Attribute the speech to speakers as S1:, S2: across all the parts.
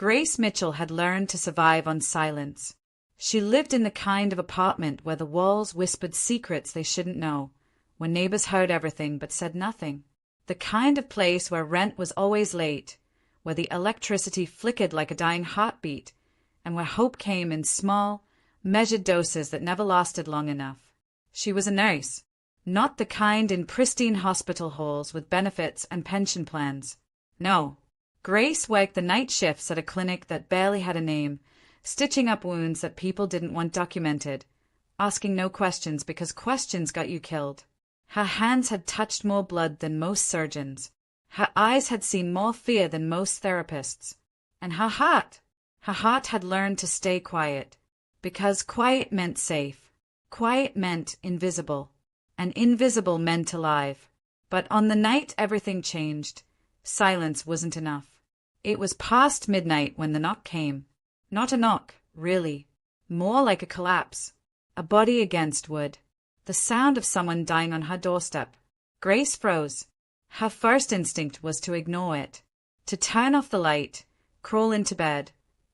S1: Grace Mitchell had learned to survive on silence. She lived in the kind of apartment where the walls whispered secrets they shouldn't know, where neighbors heard everything but said nothing. The kind of place where rent was always late, where the electricity flickered like a dying heartbeat, and where hope came in small, measured doses that never lasted long enough. She was a nurse, not the kind in pristine hospital halls with benefits and pension plans. No. Grace worked the night shifts at a clinic that barely had a name, stitching up wounds that people didn't want documented, asking no questions because questions got you killed. Her hands had touched more blood than most surgeons. Her eyes had seen more fear than most therapists. And her heart had learned to stay quiet, because quiet meant safe. Quiet meant invisible, and invisible meant alive. But on the night everything changed, silence wasn't enough. It was past midnight when the knock came. Not a knock, really. More like a collapse. A body against wood. The sound of someone dying on her doorstep. Grace froze. Her first instinct was to ignore it, to turn off the light, crawl into bed,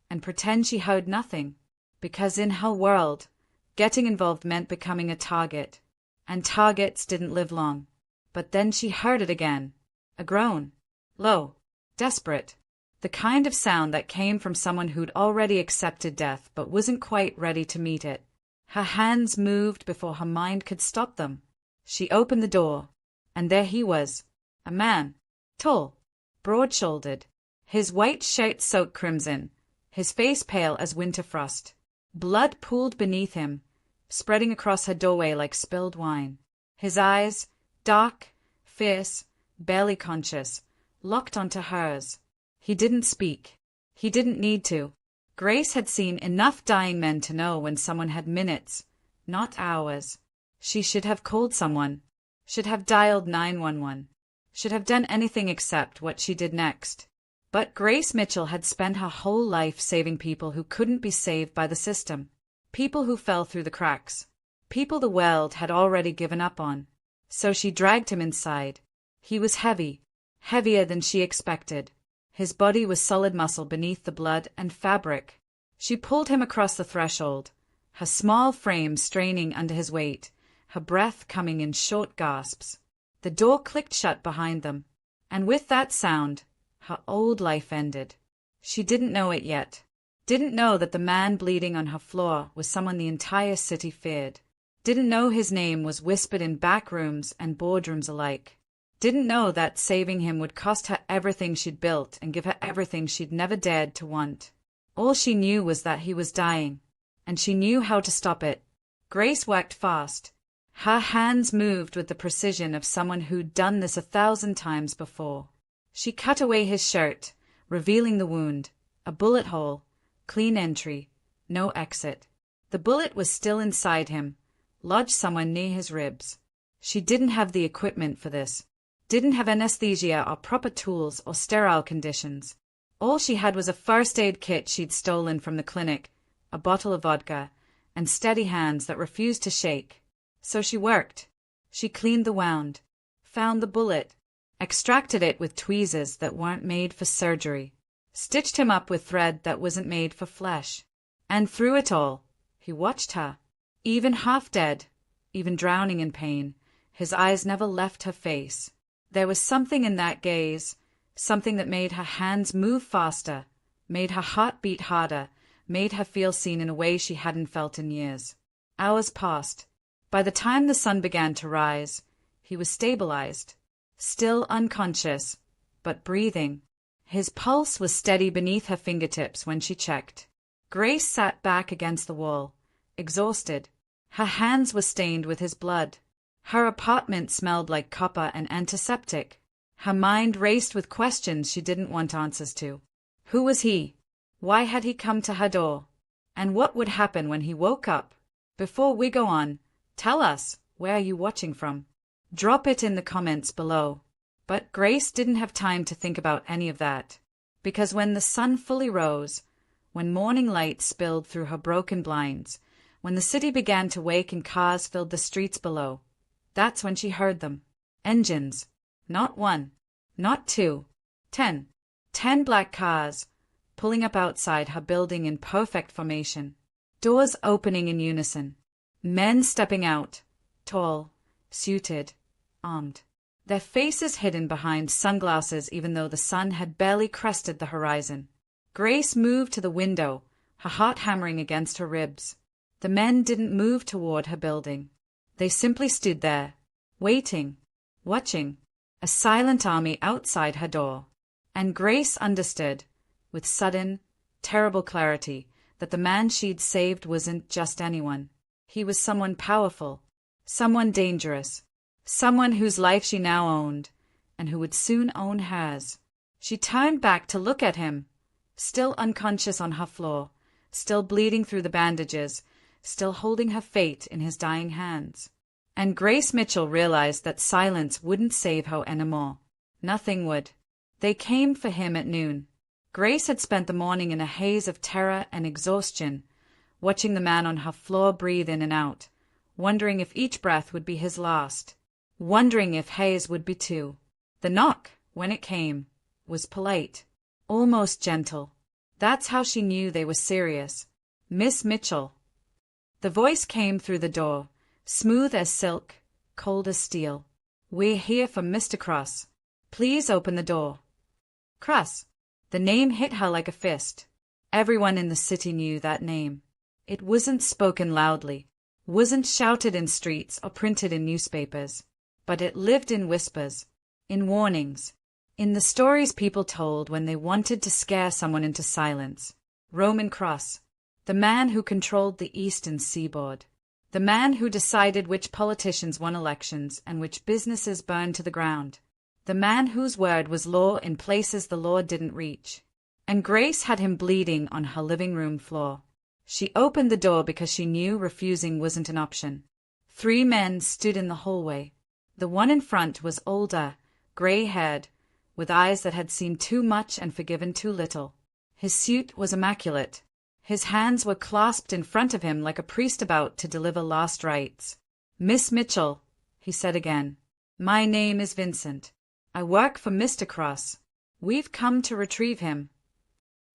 S1: and pretend she heard nothing, because in her world, getting involved meant becoming a target, and targets didn't live long. But then she heard it again. A groan. Low. Desperate. The kind of sound that came from someone who'd already accepted death but wasn't quite ready to meet it. Her hands moved before her mind could stop them. She opened the door, and there he was, a man, tall, broad-shouldered, his white shirt soaked crimson, his face pale as winter frost. Blood pooled beneath him, spreading across her doorway like spilled wine. His eyes, dark, fierce, barely conscious, locked onto hers. He didn't speak. He didn't need to. Grace had seen enough dying men to know when someone had minutes, not hours. She should have called someone, should have dialed 911, should have done anything except what she did next. But Grace Mitchell had spent her whole life saving people who couldn't be saved by the system, people who fell through the cracks, people the world had already given up on. So she dragged him inside. He was heavy, heavier than she expected. His body was solid muscle beneath the blood and fabric. She pulled him across the threshold, her small frame straining under his weight, her breath coming in short gasps. The door clicked shut behind them, and with that sound, her old life ended. She didn't know it yet. Didn't know that the man bleeding on her floor was someone the entire city feared. Didn't know his name was whispered in back rooms and boardrooms alike. Didn't know that saving him would cost her everything she'd built and give her everything she'd never dared to want. All she knew was that he was dying, and she knew how to stop it. Grace worked fast. Her hands moved with the precision of someone who'd done this 1,000 times before. She cut away his shirt, revealing the wound, a bullet hole, clean entry, no exit. The bullet was still inside him, lodged somewhere near his ribs. She didn't have the equipment for this. Didn't have anesthesia or proper tools or sterile conditions. All she had was a first aid kit she'd stolen from the clinic, a bottle of vodka, and steady hands that refused to shake. So she worked. She cleaned the wound, found the bullet, extracted it with tweezers that weren't made for surgery, stitched him up with thread that wasn't made for flesh. And through it all, he watched her. Even half dead, even drowning in pain, his eyes never left her face. There was something in that gaze, something that made her hands move faster, made her heart beat harder, made her feel seen in a way she hadn't felt in years. Hours passed. By the time the sun began to rise, he was stabilized, still unconscious, but breathing. His pulse was steady beneath her fingertips when she checked. Grace sat back against the wall, exhausted. Her hands were stained with his blood. Her apartment smelled like copper and antiseptic. Her mind raced with questions she didn't want answers to. Who was he? Why had he come to her door? And what would happen when he woke up? Before we go on, tell us, where are you watching from? Drop it in the comments below. But Grace didn't have time to think about any of that, because when the sun fully rose, when morning light spilled through her broken blinds, when the city began to wake and cars filled the streets below, that's when she heard them. Engines. Not one. Not two. 10. 10 black cars. pulling up outside her building in perfect formation. Doors opening in unison. Men stepping out, tall, suited, armed. Their faces hidden behind sunglasses even though the sun had barely crested the horizon. Grace moved to the window, her heart hammering against her ribs. The men didn't move toward her building. They simply stood there, waiting, watching, a silent army outside her door. And Grace understood, with sudden, terrible clarity, that the man she'd saved wasn't just anyone. He was someone powerful, someone dangerous, someone whose life she now owned, and who would soon own hers. She turned back to look at him, still unconscious on her floor, still bleeding through the bandages, still holding her fate in his dying hands. And Grace Mitchell realized that silence wouldn't save her anymore. Nothing would. They came for him at noon. Grace had spent the morning in a haze of terror and exhaustion, watching the man on her floor breathe in and out, wondering if each breath would be his last, wondering if hers would be too. The knock, when it came, was polite, almost gentle. That's how she knew they were serious. "Miss Mitchell." The voice came through the door, smooth as silk, cold as steel. "We're here for Mr. Cross. Please open the door." Cross. The name hit her like a fist. Everyone in the city knew that name. It wasn't spoken loudly, wasn't shouted in streets or printed in newspapers, but it lived in whispers, in warnings, in the stories people told when they wanted to scare someone into silence. Roman Cross, the man who controlled the eastern seaboard, the man who decided which politicians won elections and which businesses burned to the ground, the man whose word was law in places the law didn't reach. And Grace had him bleeding on her living room floor. She opened the door because she knew refusing wasn't an option. 3 men stood in the hallway. The one in front was older, gray-haired, with eyes that had seen too much and forgiven too little. His suit was immaculate. His hands were clasped in front of him like a priest about to deliver last rites. "Miss Mitchell," he said again. "My name is Vincent. I work for Mr. Cross. We've come to retrieve him."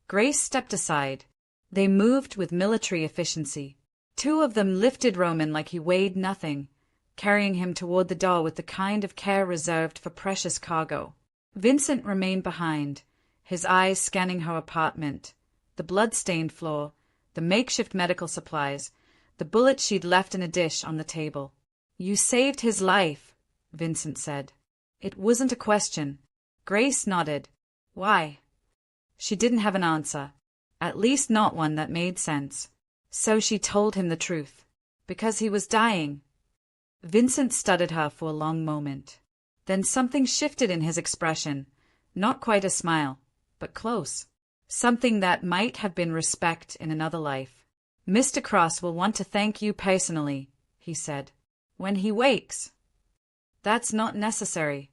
S1: Grace stepped aside. They moved with military efficiency. 2 of them lifted Roman like he weighed nothing, carrying him toward the door with the kind of care reserved for precious cargo. Vincent remained behind, his eyes scanning her apartment, the blood-stained floor, the makeshift medical supplies, the bullet she'd left in a dish on the table. "You saved his life," Vincent said. It wasn't a question. Grace nodded. "Why?" She didn't have an answer, at least not one that made sense. So she told him the truth. Because he was dying. Vincent studied her for a long moment. Then something shifted in his expression, not quite a smile, but close. Something that might have been respect in another life. "Mr. Cross will want to thank you personally," he said. "When he wakes." "That's not necessary."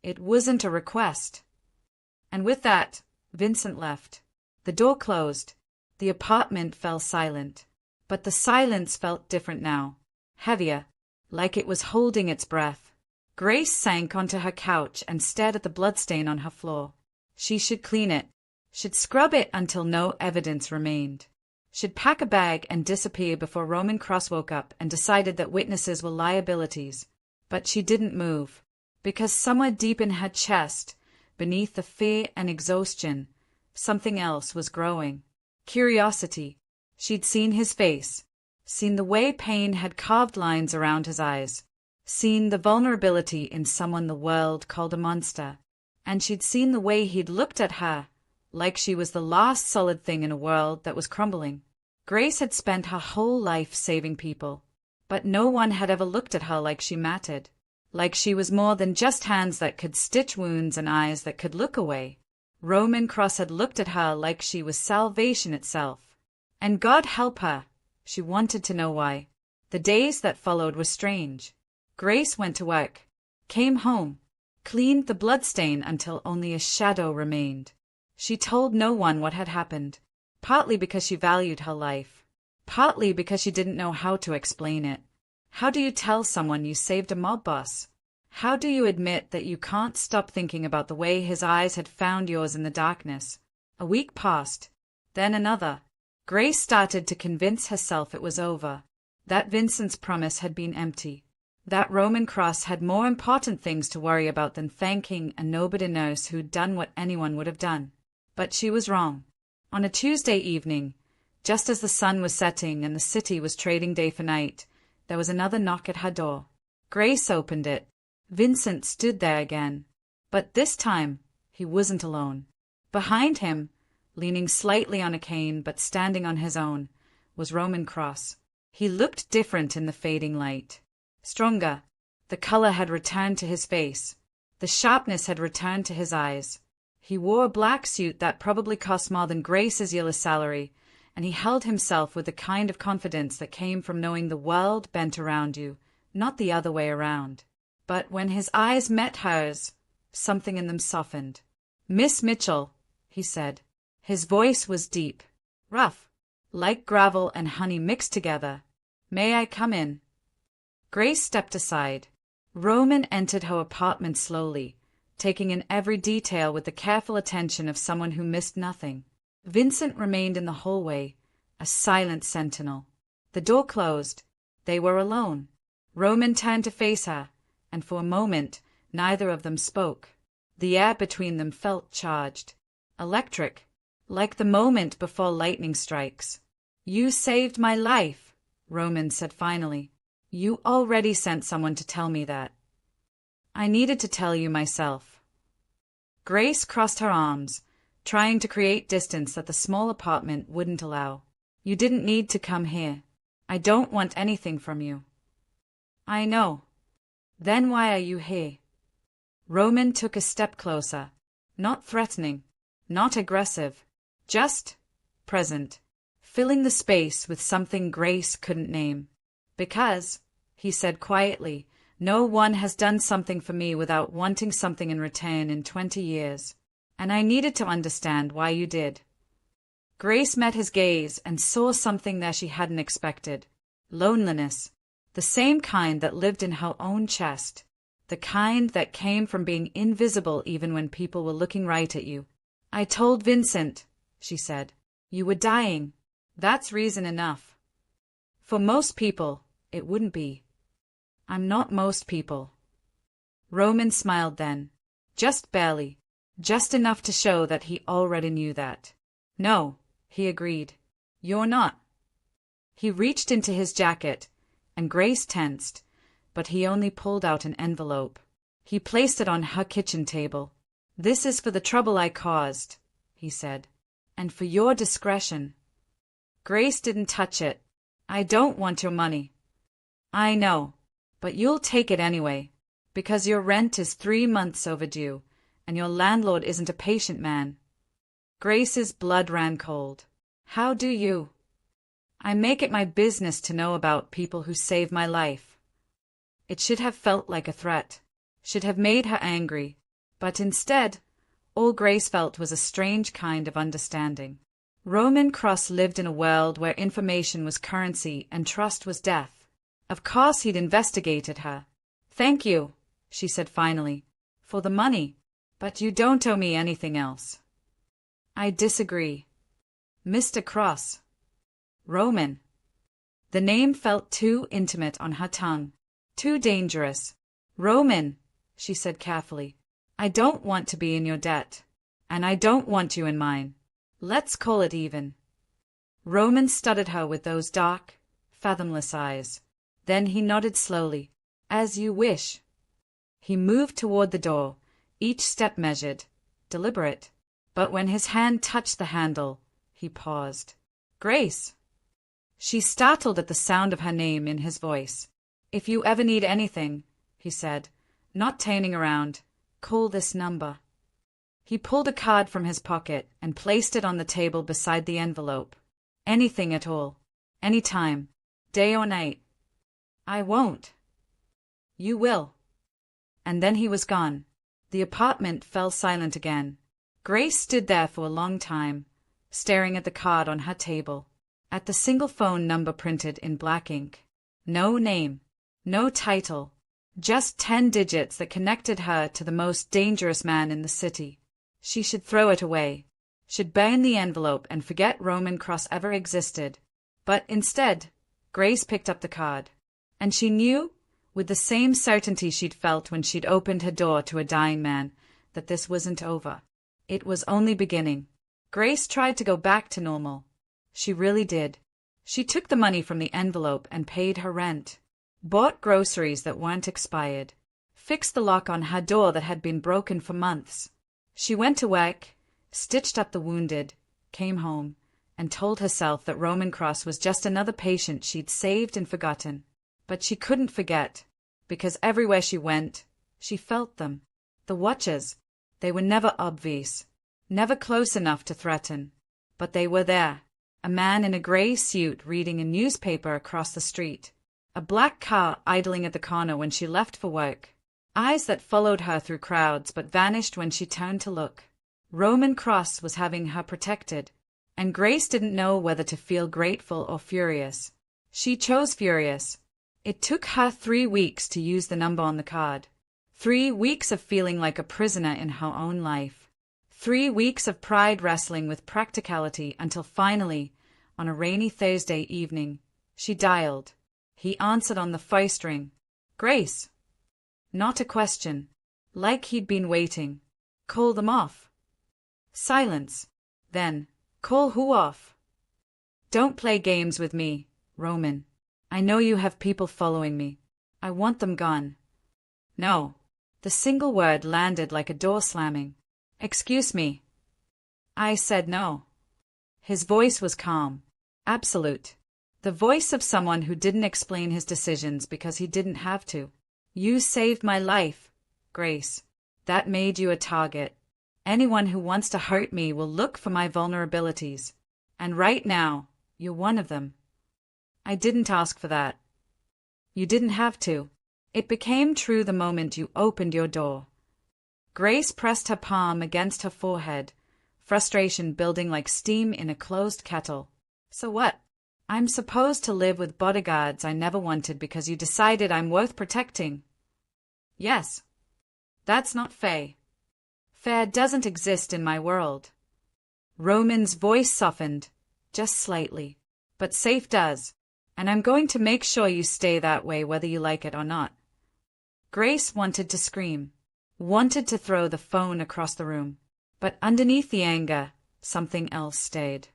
S1: It wasn't a request. And with that, Vincent left. The door closed. The apartment fell silent. But the silence felt different now. Heavier, like it was holding its breath. Grace sank onto her couch and stared at the bloodstain on her floor. She should clean it. Should scrub it until no evidence remained. Should pack a bag and disappear before Roman Cross woke up and decided that witnesses were liabilities. But she didn't move. Because somewhere deep in her chest, beneath the fear and exhaustion, something else was growing. Curiosity. She'd seen his face, seen the way pain had carved lines around his eyes, seen the vulnerability in someone the world called a monster, and she'd seen the way he'd looked at her, like she was the last solid thing in a world that was crumbling. Grace had spent her whole life saving people, but no one had ever looked at her like she mattered. Like she was more than just hands that could stitch wounds and eyes that could look away. Roman Cross had looked at her like she was salvation itself. And God help her, she wanted to know why. The days that followed were strange. Grace went to work, came home, cleaned the bloodstain until only a shadow remained. She told no one what had happened, partly because she valued her life, partly because she didn't know how to explain it. How do you tell someone you saved a mob boss? How do you admit that you can't stop thinking about the way his eyes had found yours in the darkness? A week passed, then another. Grace started to convince herself it was over, that Vincent's promise had been empty, that Roman Cross had more important things to worry about than thanking a nobody nurse who'd done what anyone would have done. But she was wrong. On a Tuesday evening, just as the sun was setting and the city was trading day for night, there was another knock at her door. Grace opened it. Vincent stood there again. But this time, he wasn't alone. Behind him, leaning slightly on a cane but standing on his own, was Roman Cross. He looked different in the fading light. Stronger. The color had returned to his face. The sharpness had returned to his eyes. He wore a black suit that probably cost more than Grace's yearly salary, and he held himself with the kind of confidence that came from knowing the world bent around you, not the other way around. But when his eyes met hers, something in them softened. "Miss Mitchell," he said. His voice was deep, rough, like gravel and honey mixed together. "May I come in?" Grace stepped aside. Roman entered her apartment slowly, taking in every detail with the careful attention of someone who missed nothing. Vincent remained in the hallway, a silent sentinel. The door closed. They were alone. Roman turned to face her, and for a moment neither of them spoke. The air between them felt charged, electric, like the moment before lightning strikes. "You saved my life," Roman said finally. "You already sent someone to tell me that." "I needed to tell you myself." Grace crossed her arms, trying to create distance that the small apartment wouldn't allow. "You didn't need to come here. I don't want anything from you." "I know. Then why are you here?" Roman took a step closer, not threatening, not aggressive, just present, filling the space with something Grace couldn't name. "Because," he said quietly, "no one has done something for me without wanting something in return in 20 years. And I needed to understand why you did." Grace met his gaze and saw something there she hadn't expected. Loneliness. The same kind that lived in her own chest. The kind that came from being invisible even when people were looking right at you. "I told Vincent," she said. "You were dying. That's reason enough." "For most people, it wouldn't be." "I'm not most people." Roman smiled then. Just barely. Just enough to show that he already knew that. "No," he agreed. "You're not." He reached into his jacket, and Grace tensed, but he only pulled out an envelope. He placed it on her kitchen table. "This is for the trouble I caused," he said, "and for your discretion." Grace didn't touch it. "I don't want your money." "I know, but you'll take it anyway, because your rent is 3 months overdue, and your landlord isn't a patient man." Grace's blood ran cold. "How do you?" "I make it my business to know about people who save my life." It should have felt like a threat, should have made her angry, but instead, all Grace felt was a strange kind of understanding. Roman Cross lived in a world where information was currency and trust was death. Of course he'd investigated her. "Thank you," she said finally, "for the money, but you don't owe me anything else." "I disagree." "Mr. Cross." "Roman." The name felt too intimate on her tongue, too dangerous. "Roman," she said carefully, "I don't want to be in your debt, and I don't want you in mine. Let's call it even." Roman studied her with those dark, fathomless eyes. Then he nodded slowly. "As you wish." He moved toward the door, each step measured, deliberate. But when his hand touched the handle, he paused. "Grace." She startled at the sound of her name in his voice. "If you ever need anything," he said, not turning around, "call this number." He pulled a card from his pocket and placed it on the table beside the envelope. "Anything at all. Any time. Day or night." "I won't." "You will." And then he was gone. The apartment fell silent again. Grace stood there for a long time, staring at the card on her table, at the single phone number printed in black ink. No name, no title, just 10 digits that connected her to the most dangerous man in the city. She should throw it away. She'd burn the envelope and forget Roman Cross ever existed. But instead, Grace picked up the card. And she knew, with the same certainty she'd felt when she'd opened her door to a dying man, that this wasn't over. It was only beginning. Grace tried to go back to normal. She really did. She took the money from the envelope and paid her rent. Bought groceries that weren't expired. Fixed the lock on her door that had been broken for months. She went to work, stitched up the wounded, came home, and told herself that Roman Cross was just another patient she'd saved and forgotten. But she couldn't forget, because everywhere she went, she felt them. The watchers. They were never obvious, never close enough to threaten. But they were there. A man in a gray suit reading a newspaper across the street. A black car idling at the corner when she left for work. Eyes that followed her through crowds but vanished when she turned to look. Roman Cross was having her protected, and Grace didn't know whether to feel grateful or furious. She chose furious. It took her 3 weeks to use the number on the card. 3 weeks of feeling like a prisoner in her own life. 3 weeks of pride wrestling with practicality until finally, on a rainy Thursday evening, she dialed. He answered on the first ring. Grace. Not a question. Like he'd been waiting. Call them off. Silence. Then, call who off? Don't play games with me, Roman. I know you have people following me. I want them gone. No. The single word landed like a door slamming. Excuse me. I said no. His voice was calm. Absolute. The voice of someone who didn't explain his decisions because he didn't have to. You saved my life, Grace. That made you a target. Anyone who wants to hurt me will look for my vulnerabilities. And right now, you're one of them. I didn't ask for that. You didn't have to. It became true the moment you opened your door. Grace pressed her palm against her forehead, frustration building like steam in a closed kettle. So what? I'm supposed to live with bodyguards I never wanted because you decided I'm worth protecting? Yes. That's not fair. Fair doesn't exist in my world. Roman's voice softened, just slightly. But safe does, and I'm going to make sure you stay that way whether you like it or not. Grace wanted to scream, wanted to throw the phone across the room. But underneath the anger, something else stayed.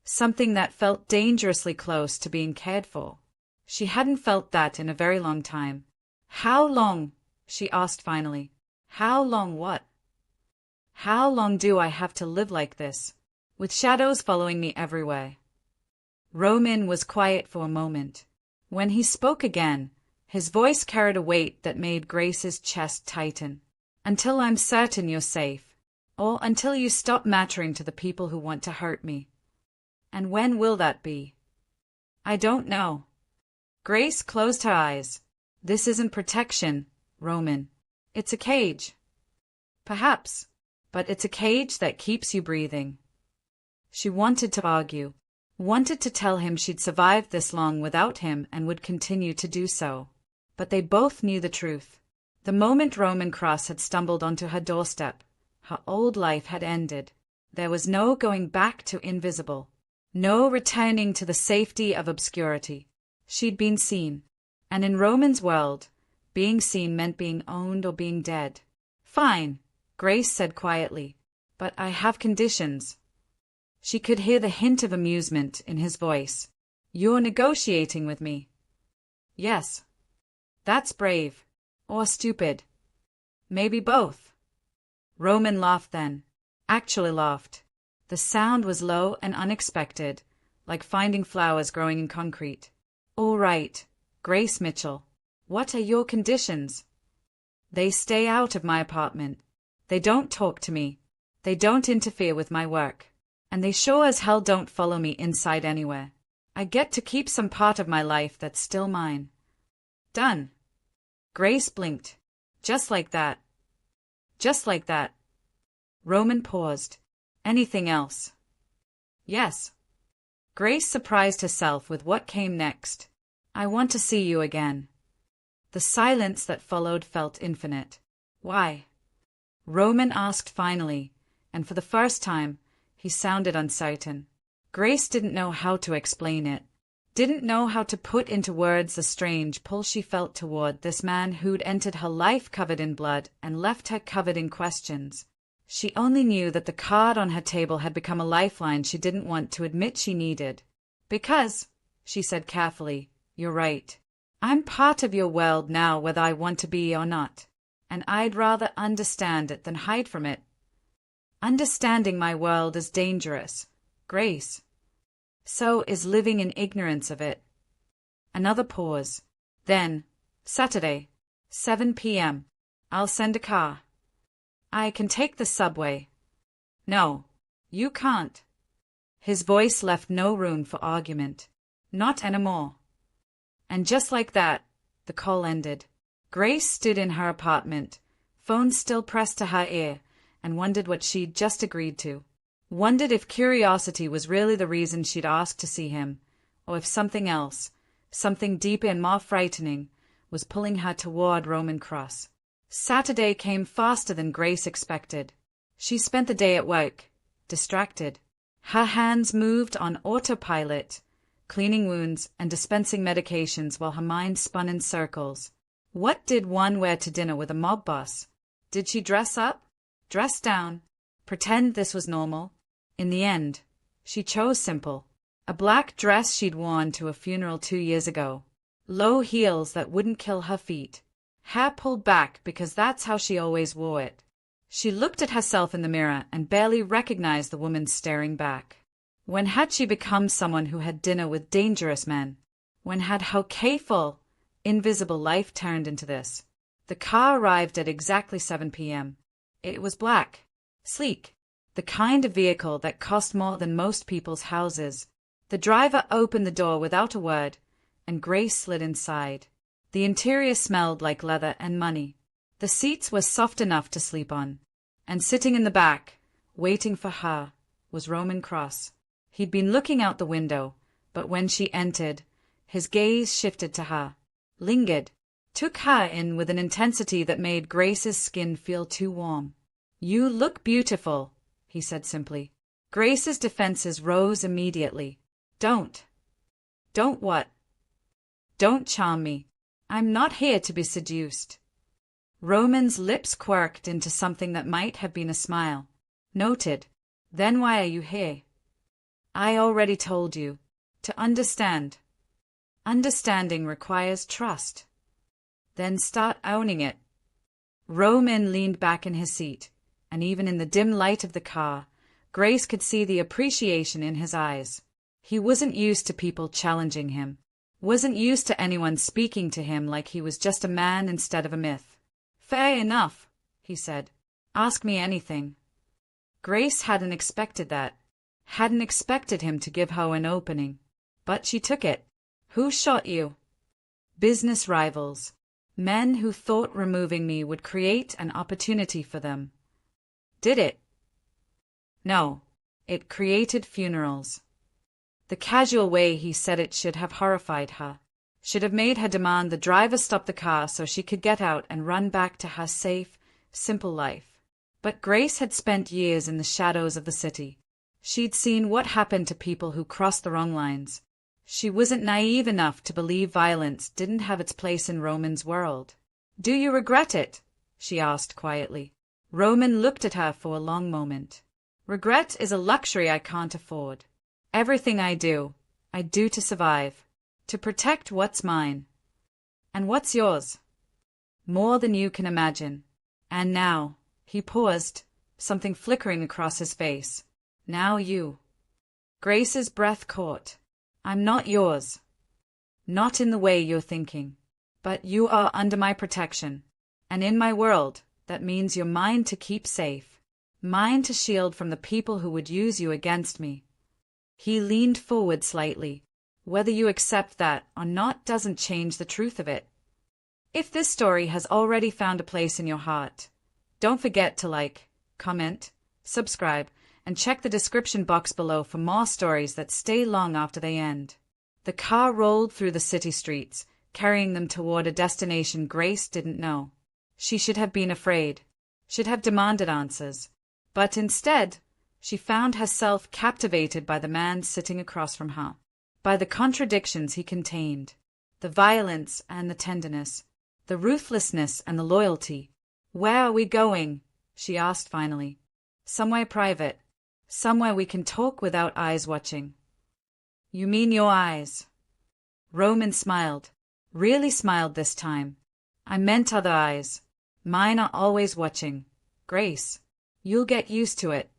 S1: Something that felt dangerously close to being cared for. She hadn't felt that in a very long time. How long? She asked finally. How long what? How long do I have to live like this, with shadows following me everywhere? Roman was quiet for a moment. When he spoke again, his voice carried a weight that made Grace's chest tighten. Until I'm certain you're safe, or until you stop mattering to the people who want to hurt me. And when will that be? I don't know. Grace closed her eyes. This isn't protection, Roman. It's a cage. Perhaps, but it's a cage that keeps you breathing. She wanted to argue, wanted to tell him she'd survived this long without him and would continue to do so. But they both knew the truth. The moment Roman Cross had stumbled onto her doorstep, her old life had ended. There was no going back to invisible. No returning to the safety of obscurity. She'd been seen. And in Roman's world, being seen meant being owned or being dead. Fine, Grace said quietly. But I have conditions. She could hear the hint of amusement in his voice. You're negotiating with me. Yes. That's brave. Or stupid. Maybe both. Roman laughed then. Actually laughed. The sound was low and unexpected, like finding flowers growing in concrete. All right, Grace Mitchell. What are your conditions? They stay out of my apartment. They don't talk to me. They don't interfere with my work. And they sure as hell don't follow me inside anywhere. I get to keep some part of my life that's still mine. Done. Grace blinked. Just like that. Just like that. Roman paused. Anything else? Yes. Grace surprised herself with what came next. I want to see you again. The silence that followed felt infinite. Why? Roman asked finally, and for the first time, He sounded uncertain. Grace didn't know how to explain it. Didn't know how to put into words the strange pull she felt toward this man who'd entered her life covered in blood and left her covered in questions. She only knew that the card on her table had become a lifeline she didn't want to admit she needed. Because, she said carefully, you're right. I'm part of your world now whether I want to be or not. And I'd rather understand it than hide from it. Understanding my world is dangerous, Grace. So is living in ignorance of it. Another pause. Then, Saturday, 7 p.m. I'll send a car. I can take the subway. No, you can't. His voice left no room for argument. Not anymore. And just like that, the call ended. Grace stood in her apartment, phone still pressed to her ear, and wondered what she'd just agreed to. Wondered if curiosity was really the reason she'd asked to see him, or if something else, something deeper and more frightening, was pulling her toward Roman Cross. Saturday came faster than Grace expected. She spent the day at work, distracted. Her hands moved on autopilot, cleaning wounds and dispensing medications while her mind spun in circles. What did one wear to dinner with a mob boss? Did she dress up? Dress down? Pretend this was normal? In the end, she chose simple. A black dress she'd worn to a funeral 2 years ago. Low heels that wouldn't kill her feet. Hair pulled back because that's how she always wore it. She looked at herself in the mirror and barely recognized the woman staring back. When had she become someone who had dinner with dangerous men? When had her careful, invisible life turned into this? The car arrived at exactly 7 p.m. It was black, sleek. The kind of vehicle that cost more than most people's houses. The driver opened the door without a word, and Grace slid inside. The interior smelled like leather and money. The seats were soft enough to sleep on. And sitting in the back, waiting for her, was Roman Cross. He'd been looking out the window, but when she entered, his gaze shifted to her, lingered, took her in with an intensity that made Grace's skin feel too warm. You look beautiful, he said simply. Grace's defenses rose immediately. Don't. Don't what? Don't charm me. I'm not here to be seduced. Roman's lips quirked into something that might have been a smile. Noted. Then why are you here? I already told you. To understand. Understanding requires trust. Then start owning it. Roman leaned back in his seat, and even in the dim light of the car, Grace could see the appreciation in his eyes. He wasn't used to people challenging him. Wasn't used to anyone speaking to him like he was just a man instead of a myth. Fair enough, he said. Ask me anything. Grace hadn't expected that. Hadn't expected him to give her an opening. But she took it. Who shot you? Business rivals. Men who thought removing me would create an opportunity for them. Did it? No. It created funerals. The casual way he said it should have horrified her. Should have made her demand the driver stop the car so she could get out and run back to her safe, simple life. But Grace had spent years in the shadows of the city. She'd seen what happened to people who crossed the wrong lines. She wasn't naive enough to believe violence didn't have its place in Roman's world. Do you regret it? She asked quietly. Roman looked at her for a long moment. Regret is a luxury I can't afford. Everything I do to survive, to protect what's mine. And what's yours? More than you can imagine. And now, he paused, something flickering across his face. Now you. Grace's breath caught. I'm not yours. Not in the way you're thinking. But you are under my protection. And in my world, that means you're mine to keep safe. Mine to shield from the people who would use you against me. He leaned forward slightly. Whether you accept that or not doesn't change the truth of it. If this story has already found a place in your heart, don't forget to like, comment, subscribe, and check the description box below for more stories that stay long after they end. The car rolled through the city streets, carrying them toward a destination Grace didn't know. She should have been afraid, should have demanded answers. But instead, She found herself captivated by the man sitting across from her, by the contradictions he contained, the violence and the tenderness, the ruthlessness and the loyalty. "Where are we going?" she asked finally. "Somewhere private. Somewhere we can talk without eyes watching." "You mean your eyes?" Roman smiled, really smiled this time. "I meant other eyes. Mine are always watching. Grace, you'll get used to it."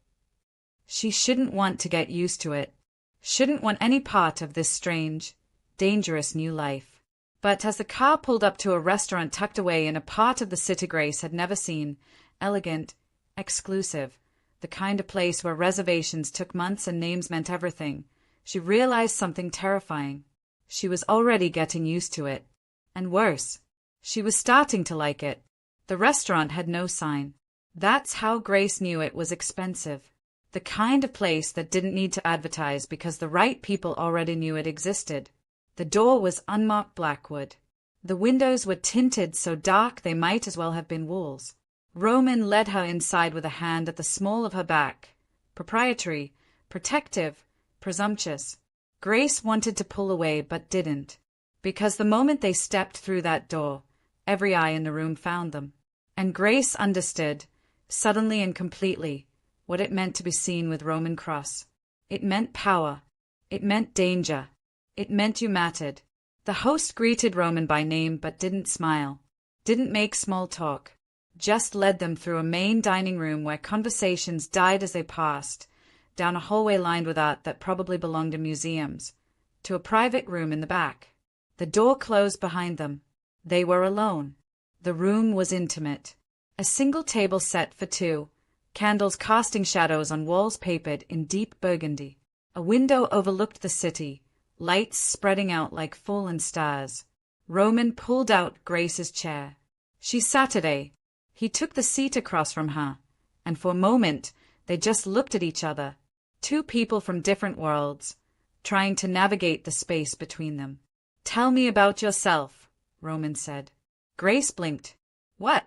S1: She shouldn't want to get used to it. Shouldn't want any part of this strange, dangerous new life. But as the car pulled up to a restaurant tucked away in a part of the city Grace had never seen, elegant, exclusive, the kind of place where reservations took months and names meant everything, she realized something terrifying. She was already getting used to it. And worse, she was starting to like it. The restaurant had no sign. That's how Grace knew it was expensive. The kind of place that didn't need to advertise because the right people already knew it existed. The door was unmarked blackwood. The windows were tinted so dark they might as well have been walls. Roman led her inside with a hand at the small of her back. Proprietary, protective, presumptuous. Grace wanted to pull away but didn't. Because the moment they stepped through that door, every eye in the room found them. And Grace understood, suddenly and completely, what it meant to be seen with Roman Cross. It meant power. It meant danger. It meant you mattered. The host greeted Roman by name but didn't smile, didn't make small talk, just led them through a main dining room where conversations died as they passed, down a hallway lined with art that probably belonged in museums, to a private room in the back. The door closed behind them. They were alone. The room was intimate. A single table set for two, candles casting shadows on walls papered in deep burgundy. A window overlooked the city, lights spreading out like fallen stars. Roman pulled out Grace's chair. She sat today. He took the seat across from her, and for a moment they just looked at each other, two people from different worlds, trying to navigate the space between them. "Tell me about yourself," Roman said. Grace blinked. "What?"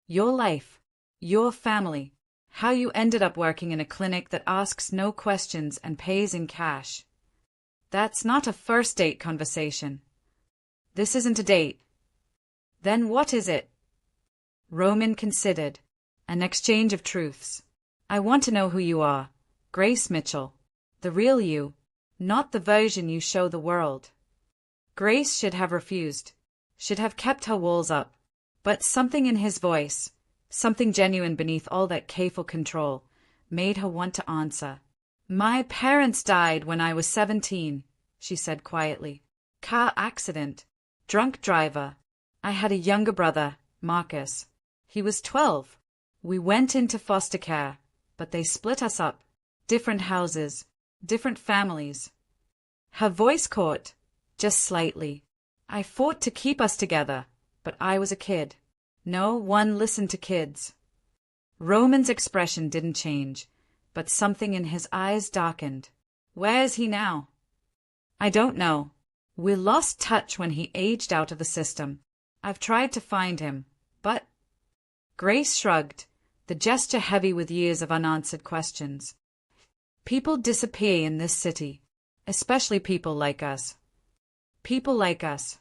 S1: "Your life. Your family. How you ended up working in a clinic that asks no questions and pays in cash." "That's not a first date conversation." "This isn't a date." "Then what is it?" Roman considered. "An exchange of truths. I want to know who you are, Grace Mitchell. The real you, not the version you show the world." Grace should have refused, should have kept her walls up. But something in his voice, something genuine beneath all that careful control, made her want to answer. "My parents died when I was 17, she said quietly. "Car accident. Drunk driver. I had a younger brother, Marcus. He was 12. We went into foster care, but they split us up. Different houses, different families." Her voice caught, just slightly. "I fought to keep us together, but I was a kid. No one listened to kids." Roman's expression didn't change, but something in his eyes darkened. "Where is he now?" "I don't know. We lost touch when he aged out of the system. I've tried to find him, but—" Grace shrugged, the gesture heavy with years of unanswered questions. "People disappear in this city, especially people like us. People like us.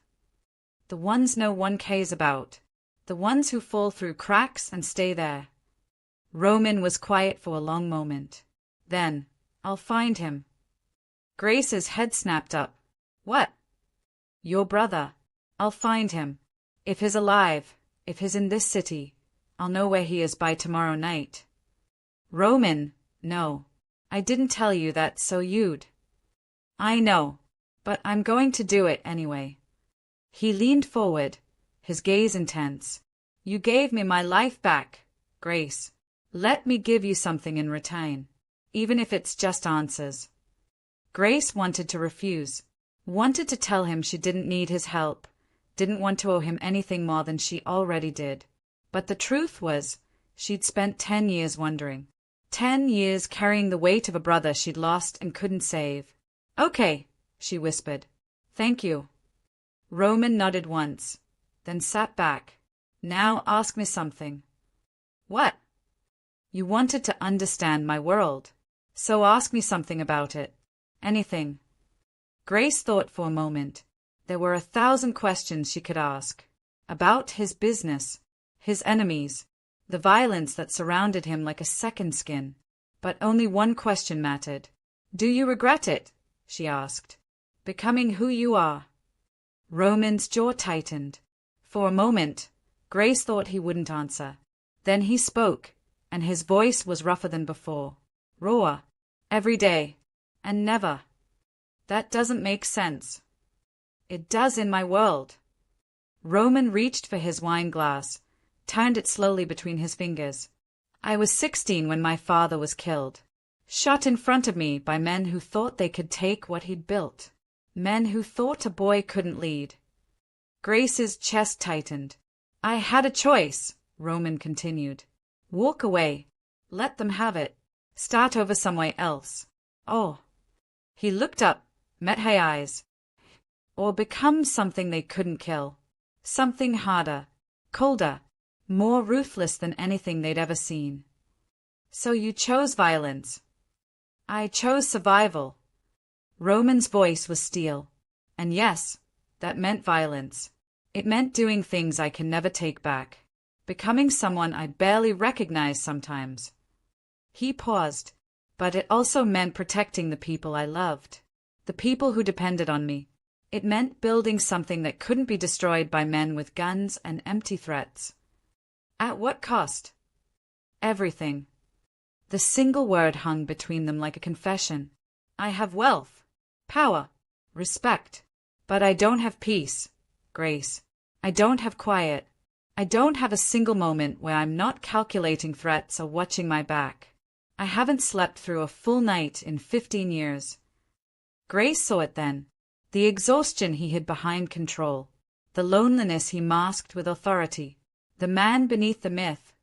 S1: The ones no one cares about. The ones who fall through cracks and stay there." Roman was quiet for a long moment. Then, "I'll find him." Grace's head snapped up. "What?" "Your brother. I'll find him. If he's alive, if he's in this city, I'll know where he is by tomorrow night." "Roman, no. I didn't tell you that so you'd—" "I know, but I'm going to do it anyway." He leaned forward, his gaze intense. "You gave me my life back, Grace. Let me give you something in return, even if it's just answers." Grace wanted to refuse, wanted to tell him she didn't need his help, didn't want to owe him anything more than she already did. But the truth was, she'd spent 10 years wondering. 10 years carrying the weight of a brother she'd lost and couldn't save. "Okay," she whispered. "Thank you." Roman nodded once, then sat back. "Now ask me something." "What?" You wanted to understand my world. So ask me something about it. Anything. Grace thought for a moment. There were 1,000 questions she could ask. About his business, his enemies, the violence that surrounded him like a second skin. But only one question mattered. Do you regret it? She asked. Becoming who you are. Roman's jaw tightened. For a moment, Grace thought he wouldn't answer. Then he spoke, and his voice was rougher than before. Raw. Every day. And never. That doesn't make sense. It does in my world. Roman reached for his wine glass, turned it slowly between his fingers. I was 16 when my father was killed. Shot in front of me by men who thought they could take what he'd built. Men who thought a boy couldn't lead. Grace's chest tightened. I had a choice, Roman continued. Walk away. Let them have it. Start over somewhere else. Oh. He looked up, met her eyes. Or become something they couldn't kill. Something harder, colder, more ruthless than anything they'd ever seen. So you chose violence. I chose survival. Roman's voice was steel. And yes, that meant violence. It meant doing things I can never take back. Becoming someone I barely recognize sometimes. He paused. But it also meant protecting the people I loved. The people who depended on me. It meant building something that couldn't be destroyed by men with guns and empty threats. At what cost? Everything. The single word hung between them like a confession. I have wealth, power, respect. But I don't have peace, Grace. I don't have quiet. I don't have a single moment where I'm not calculating threats or watching my back. I haven't slept through a full night in 15 years. Grace saw it then. The exhaustion he hid behind control. The loneliness he masked with authority. The man beneath the myth,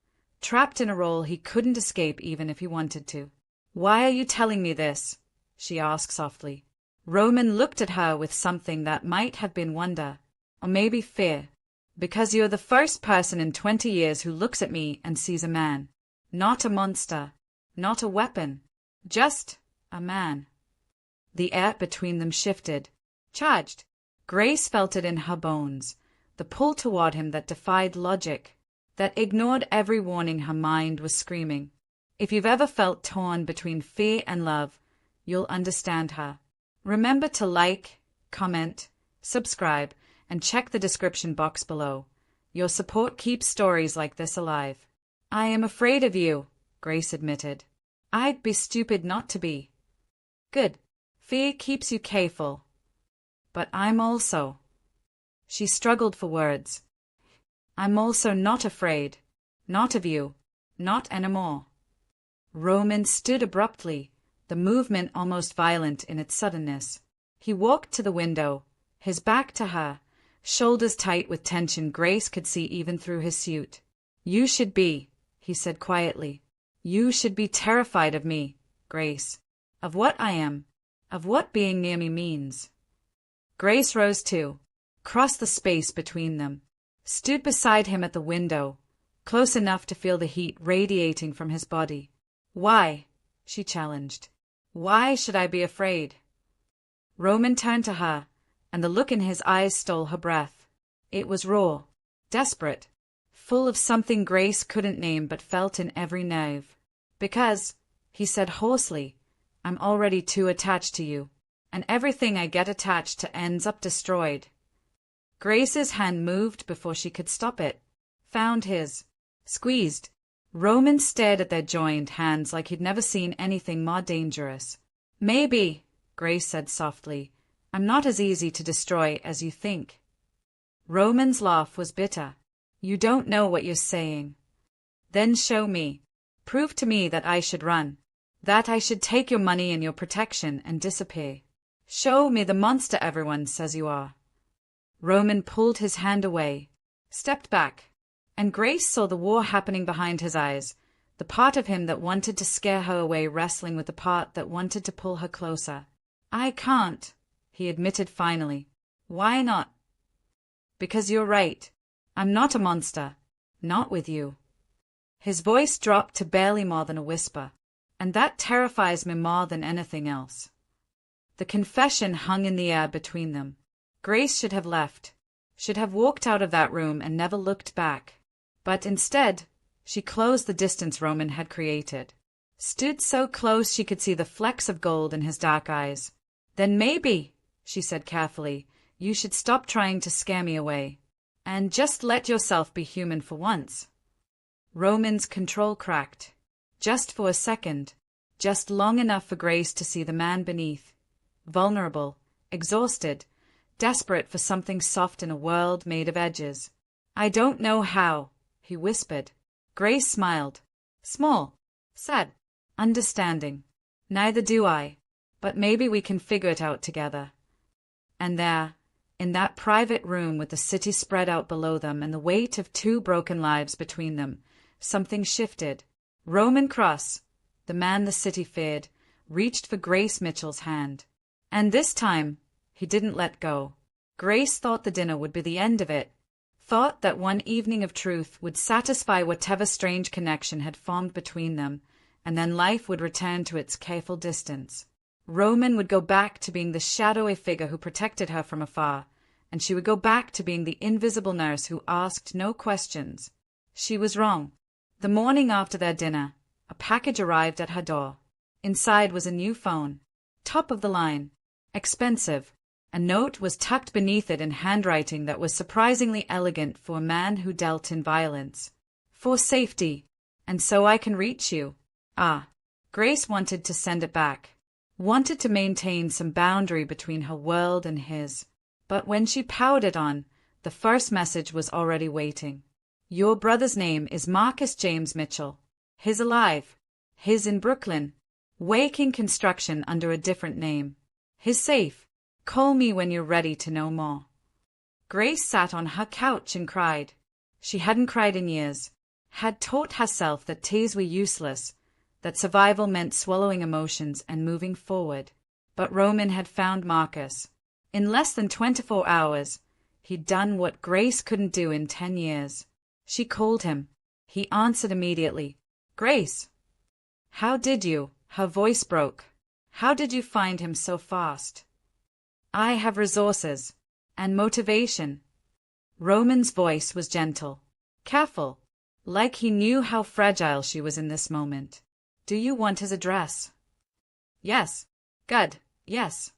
S1: trapped in a role he couldn't escape even if he wanted to. Why are you telling me this? She asked softly. Roman looked at her with something that might have been wonder, or maybe fear. Because you're the first person in 20 years who looks at me and sees a man. Not a monster. Not a weapon. Just a man. The air between them shifted. Charged. Grace felt it in her bones. The pull toward him that defied logic. That ignored every warning her mind was screaming. If you've ever felt torn between fear and love, you'll understand her. Remember to like, comment, subscribe, and check the description box below. Your support keeps stories like this alive. I am afraid of you, Grace admitted. I'd be stupid not to be. Good. Fear keeps you careful. But I'm also. She struggled for words. I'm also not afraid. Not of you. Not anymore. Roman stood abruptly, the movement almost violent in its suddenness. He walked to the window, his back to her, shoulders tight with tension Grace could see even through his suit. You should be, he said quietly. You should be terrified of me, Grace. Of what I am. Of what being near me means. Grace rose too, crossed the space between them, stood beside him at the window, close enough to feel the heat radiating from his body. Why? She challenged. Why should I be afraid? Roman turned to her, and the look in his eyes stole her breath. It was raw, desperate, full of something Grace couldn't name but felt in every nerve. Because, he said hoarsely, I'm already too attached to you, and everything I get attached to ends up destroyed. Grace's hand moved before she could stop it, found his, squeezed. Roman stared at their joined hands like he'd never seen anything more dangerous. Maybe, Grace said softly, I'm not as easy to destroy as you think. Roman's laugh was bitter. You don't know what you're saying. Then show me. Prove to me that I should run. That I should take your money and your protection and disappear. Show me the monster everyone says you are. Roman pulled his hand away, stepped back, and Grace saw the war happening behind his eyes, the part of him that wanted to scare her away wrestling with the part that wanted to pull her closer. I can't, he admitted finally. Why not? Because you're right. I'm not a monster. Not with you. His voice dropped to barely more than a whisper, and that terrifies me more than anything else. The confession hung in the air between them. Grace should have left, should have walked out of that room and never looked back. But instead, she closed the distance Roman had created. Stood so close she could see the flecks of gold in his dark eyes. Then maybe, she said carefully, you should stop trying to scare me away. And just let yourself be human for once. Roman's control cracked. Just for a second. Just long enough for Grace to see the man beneath. Vulnerable, exhausted, desperate for something soft in a world made of edges. I don't know how, he whispered. Grace smiled. Small, sad, understanding. Neither do I, but maybe we can figure it out together. And there, in that private room with the city spread out below them and the weight of 2 broken lives between them, something shifted. Roman Cross, the man the city feared, reached for Grace Mitchell's hand. And this time, he didn't let go. Grace thought the dinner would be the end of it, thought that one evening of truth would satisfy whatever strange connection had formed between them, and then life would return to its careful distance. Roman would go back to being the shadowy figure who protected her from afar, and she would go back to being the invisible nurse who asked no questions. She was wrong. The morning after their dinner, a package arrived at her door. Inside was a new phone. Top of the line. Expensive. A note was tucked beneath it in handwriting that was surprisingly elegant for a man who dealt in violence. For safety. And so I can reach you. Ah. Grace wanted to send it back. Wanted to maintain some boundary between her world and his. But when she powered it on, the first message was already waiting. Your brother's name is Marcus James Mitchell. His alive. His in Brooklyn. Waking construction under a different name. His safe. Call me when you're ready to know more. Grace sat on her couch and cried. She hadn't cried in years. Had taught herself that tears were useless, that survival meant swallowing emotions and moving forward. But Roman had found Marcus. In less than 24 hours, he'd done what Grace couldn't do in 10 years. She called him. He answered immediately. Grace. How did you? Her voice broke. How did you find him so fast? I have resources. And motivation. Roman's voice was gentle. Careful. Like he knew how fragile she was in this moment. Do you want his address? Yes. Good. Yes.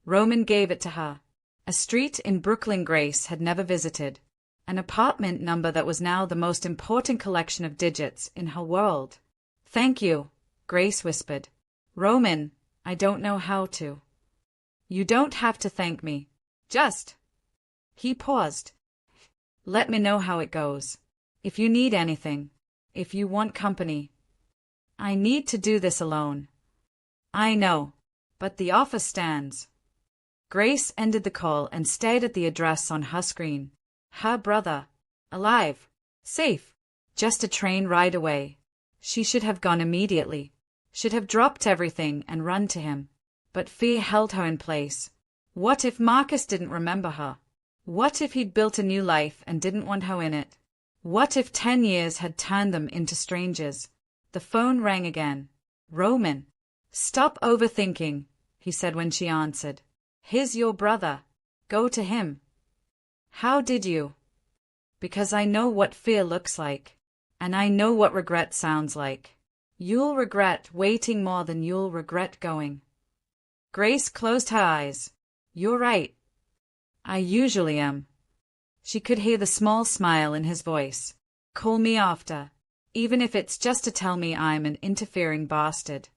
S1: Roman gave it to her. A street in Brooklyn Grace had never visited. An apartment number that was now the most important collection of digits in her world. Thank you, Grace whispered. Roman, I don't know how to. You don't have to thank me. Just. He paused. Let me know how it goes. If you need anything. If you want company. I need to do this alone. I know. But the offer stands. Grace ended the call and stared at the address on her screen. Her brother. Alive. Safe. Just a train ride away. She should have gone immediately. Should have dropped everything and run to him. But fear held her in place. What if Marcus didn't remember her? What if he'd built a new life and didn't want her in it? What if 10 years had turned them into strangers? The phone rang again. Roman. Stop overthinking, he said when she answered. He's your brother. Go to him. How did you? Because I know what fear looks like. And I know what regret sounds like. You'll regret waiting more than you'll regret going. Grace closed her eyes. You're right. I usually am. She could hear the small smile in his voice. Call me after. Even if it's just to tell me I'm an interfering bastard.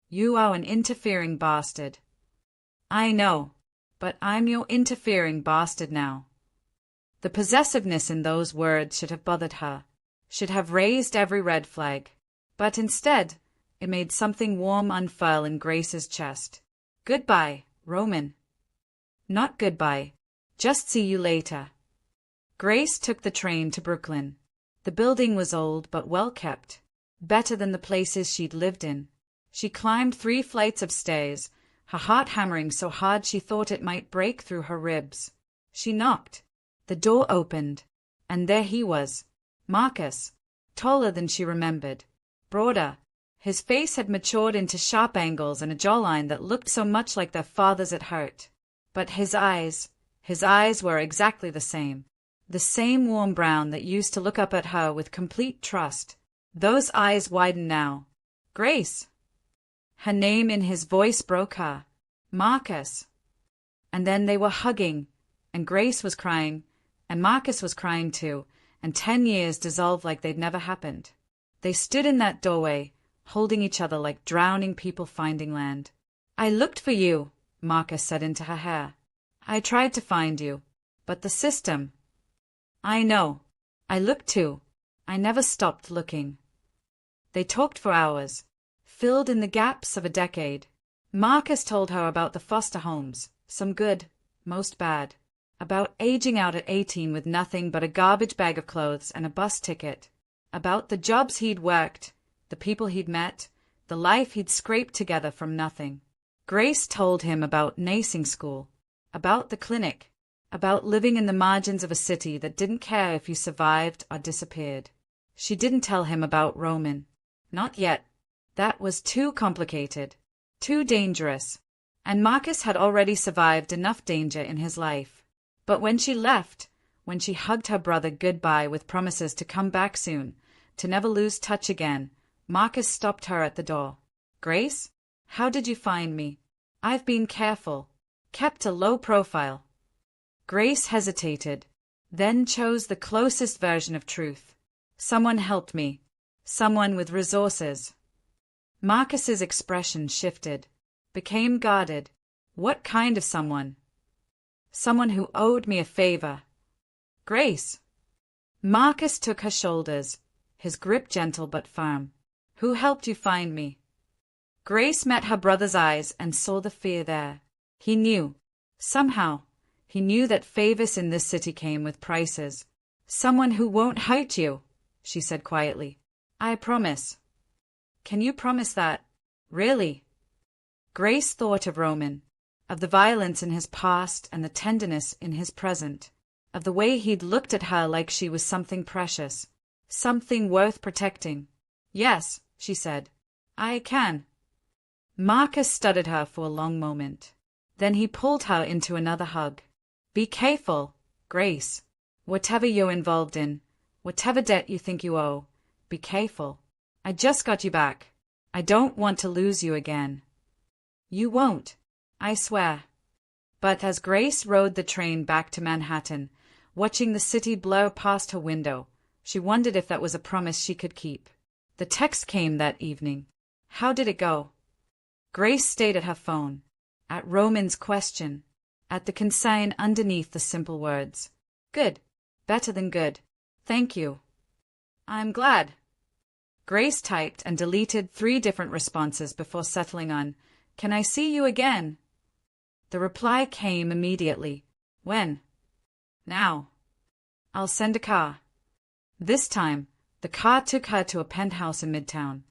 S1: You are an interfering bastard. I know. But I'm your interfering bastard now. The possessiveness in those words should have bothered her. Should have raised every red flag. But instead, it made something warm unfurl in Grace's chest. Goodbye, Roman. Not goodbye. Just see you later. Grace took the train to Brooklyn. The building was old but well kept. Better than the places she'd lived in. She climbed 3 flights of stairs, her heart hammering so hard she thought it might break through her ribs. She knocked. The door opened. And there he was. Marcus. taller than she remembered, broader. His face had matured into sharp angles and a jawline that looked so much like their father's it hurt. But his eyes were exactly the same warm brown that used to look up at her with complete trust. Those eyes widened now. Grace! Her name in his voice broke her. Marcus! And then they were hugging, and Grace was crying, and Marcus was crying too, and 10 years dissolved like they'd never happened. They stood in that doorway, holding each other like drowning people finding land. I looked for you, Marcus said into her hair. I tried to find you, but the system. I know. I looked too. I never stopped looking. They talked for hours, filled in the gaps of a decade. Marcus told her about the foster homes, some good, most bad. About aging out at 18 with nothing but a garbage bag of clothes and a bus ticket. About the jobs he'd worked, the people he'd met, the life he'd scraped together from nothing. Grace told him about nursing school, about the clinic, about living in the margins of a city that didn't care if you survived or disappeared. She didn't tell him about Roman. Not yet. That was too complicated, too dangerous. And Marcus had already survived enough danger in his life. But when she left, when she hugged her brother goodbye with promises to come back soon, to never lose touch again, Marcus stopped her at the door. Grace? How did you find me? I've been careful, kept a low profile. Grace hesitated, then chose the closest version of truth. Someone helped me. Someone with resources. Marcus's expression shifted, became guarded. What kind of someone? Someone who owed me a favor. Grace. Marcus took her shoulders, his grip gentle but firm. Who helped you find me? Grace met her brother's eyes and saw the fear there. He knew. Somehow, he knew that favors in this city came with prices. Someone who won't hurt you, she said quietly. I promise. Can you promise that? Really? Grace thought of Roman, of the violence in his past and the tenderness in his present, of the way he'd looked at her like she was something precious, something worth protecting. Yes, she said. I can. Marcus studied her for a long moment. Then he pulled her into another hug. Be careful, Grace. Whatever you're involved in, whatever debt you think you owe, be careful. I just got you back. I don't want to lose you again. You won't, I swear. But as Grace rode the train back to Manhattan, watching the city blur past her window, she wondered if that was a promise she could keep. The text came that evening. How did it go? Grace stayed at her phone, at Roman's question, at the consign underneath the simple words. Good. Better than good. Thank you. I'm glad. Grace typed and deleted 3 different responses before settling on, Can I see you again? The reply came immediately. When? Now. I'll send a car. This time, the car took her to a penthouse in Midtown,